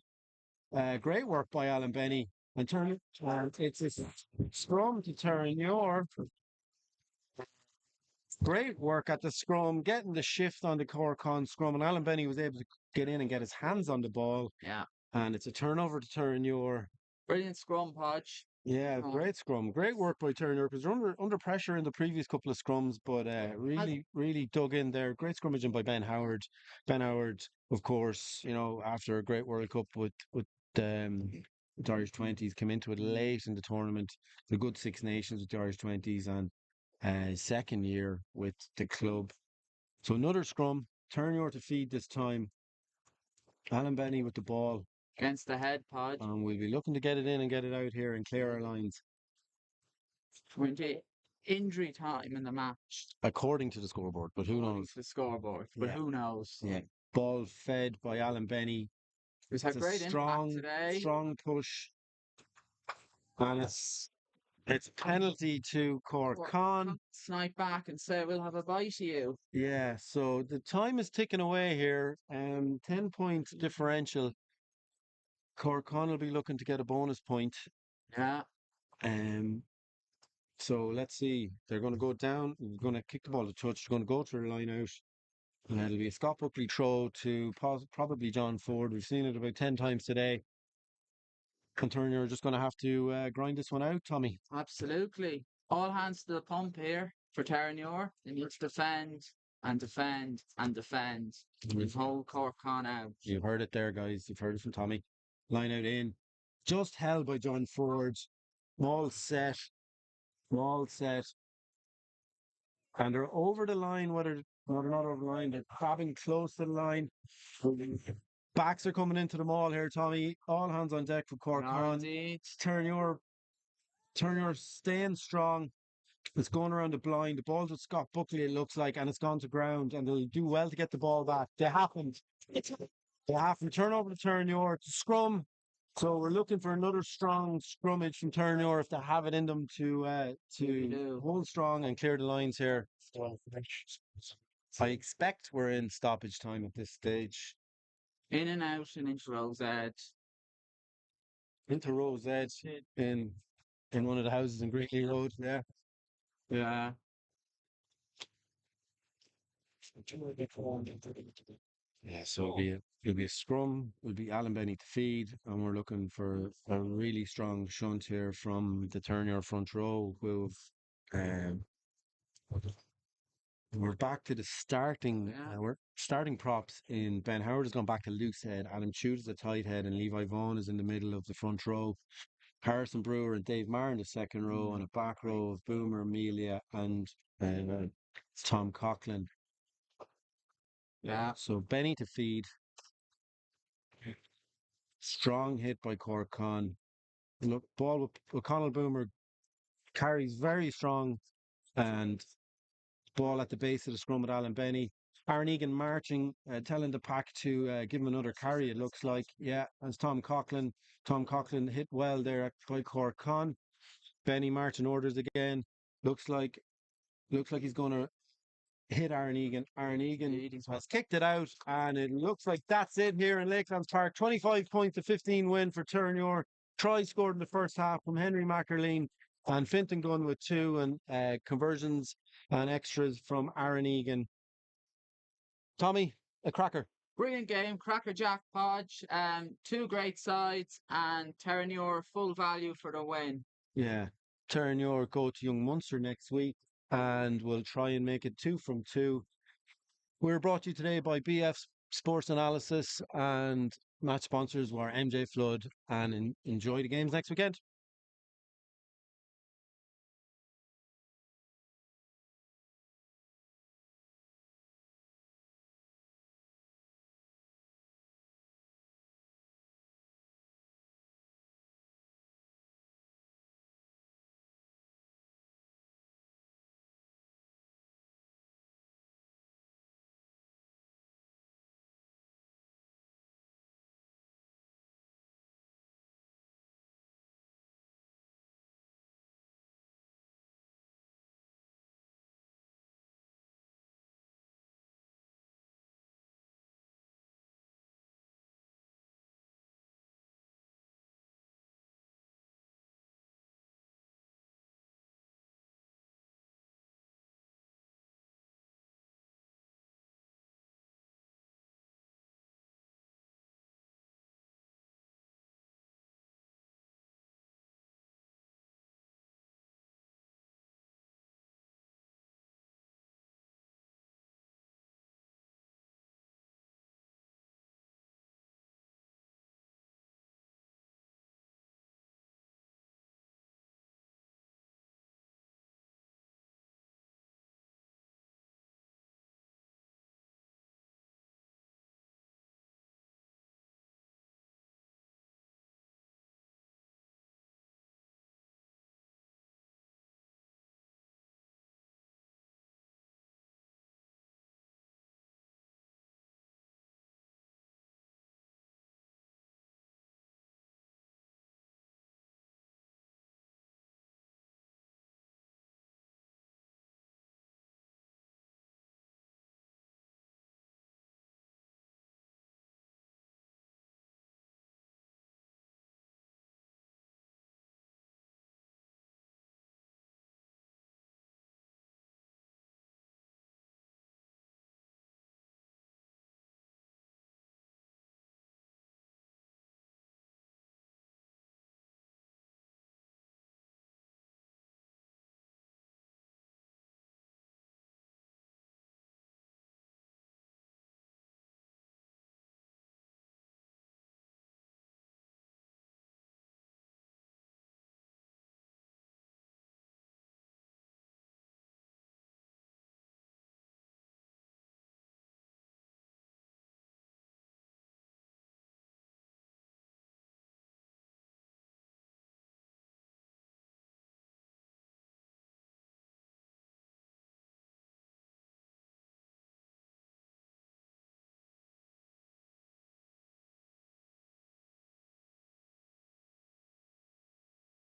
Great work by Alan Benny. And it's a scrum to Terenure. Great work at the scrum, getting the shift on the Cork Con scrum. And Alan Benny was able to get in and get his hands on the ball. Yeah. And it's a turnover to Terenure. Brilliant scrum, Podge. Yeah, great scrum. Great work by Terenure, because they're under pressure in the previous couple of scrums, but really dug in there. Great scrummaging by Ben Howard. Ben Howard, of course, after a great World Cup with the Irish 20s, came into it late in the tournament. The good Six Nations with the Irish 20s, and second year with the club. So another scrum. Terenure to feed this time. Alan Benny with the ball. Against the head, Podge. And we'll be looking to get it in and get it out here and clear our lines. 20 injury time in the match. According to the scoreboard, but who knows? The scoreboard, but who knows? Yeah. Ball fed by Alan Benny. It's a great impact today. Strong push. And it's a penalty to Cork Con. Snipe back and say, we'll have a bite of you. Yeah, so the time is ticking away here. 10-point differential. Cork Con will be looking to get a bonus point. Yeah. So let's see. They're going to go down. They're going to kick the ball to touch. They're going to go to the line out. And it'll be a Scott Buckley throw to probably John Ford. We've seen it about 10 times today. And Terenure are just going to have to grind this one out, Tommy. Absolutely. All hands to the pump here for Terenure. They need to defend and defend and defend. We've whole Cork Con out. You've heard it there, guys. You've heard it from Tommy. Line out in. Just held by John Ford. All set. All set. And they're over the line, whether no, they're not over the line, they're crabbing close to the line. Backs are coming into the mall here, Tommy. All hands on deck for Cork Con. Terenure staying strong. It's going around the blind. The ball's with Scott Buckley, it looks like, and it's gone to ground, and they'll do well to get the ball back. They haven't. They haven't. Turn over to Terenure. It's a scrum. So we're looking for another strong scrummage from Terenure if they have it in them to hold strong and clear the lines here. I expect we're in stoppage time at this stage. In and out and into Rose Edge. Into Rose Edge in one of the houses in Greeley Road. Yeah. Yeah. Yeah, so it'll be a scrum, it'll be Alan Benny to feed, and we're looking for a really strong shunt here from the Terenure front row. We're back to the starting. We're starting props in. Ben Howard has gone back to loose head. Adam Chute is a tight head, and Levi Vaughan is in the middle of the front row. Harrison Brewer and Dave Marr in the second row, and a back row of Boomer, Amelia, and Tom Coughlin. Yeah. So Benny to feed. Strong hit by Cork Con. Look, ball with O'Connell Boomer carries very strong, and ball at the base of the scrum with Alan Benny. Aaron Egan marching, telling the pack to give him another carry, it looks like. Yeah, as Tom Coughlin. Tom Coughlin hit well there by Cork Con. Benny marching orders again. Looks like he's going to hit Aaron Egan. Aaron Egan has kicked it out, and it looks like that's it here in Lakelands Park. 25 points to 15 win for Terenure. Try scored in the first half from Henry Mackerleen, and Finton Gunn with 2, and conversions and extras from Aaron Egan. Tommy, a cracker. Brilliant game, Cracker Jack Podge. 2 great sides, and Terenure full value for the win. Yeah, Terenure go to Young Munster next week, and we'll try and make it 2 from 2. We're brought to you today by BF Sports Analysis, and match sponsors were MJ Flood, and enjoy the games next weekend.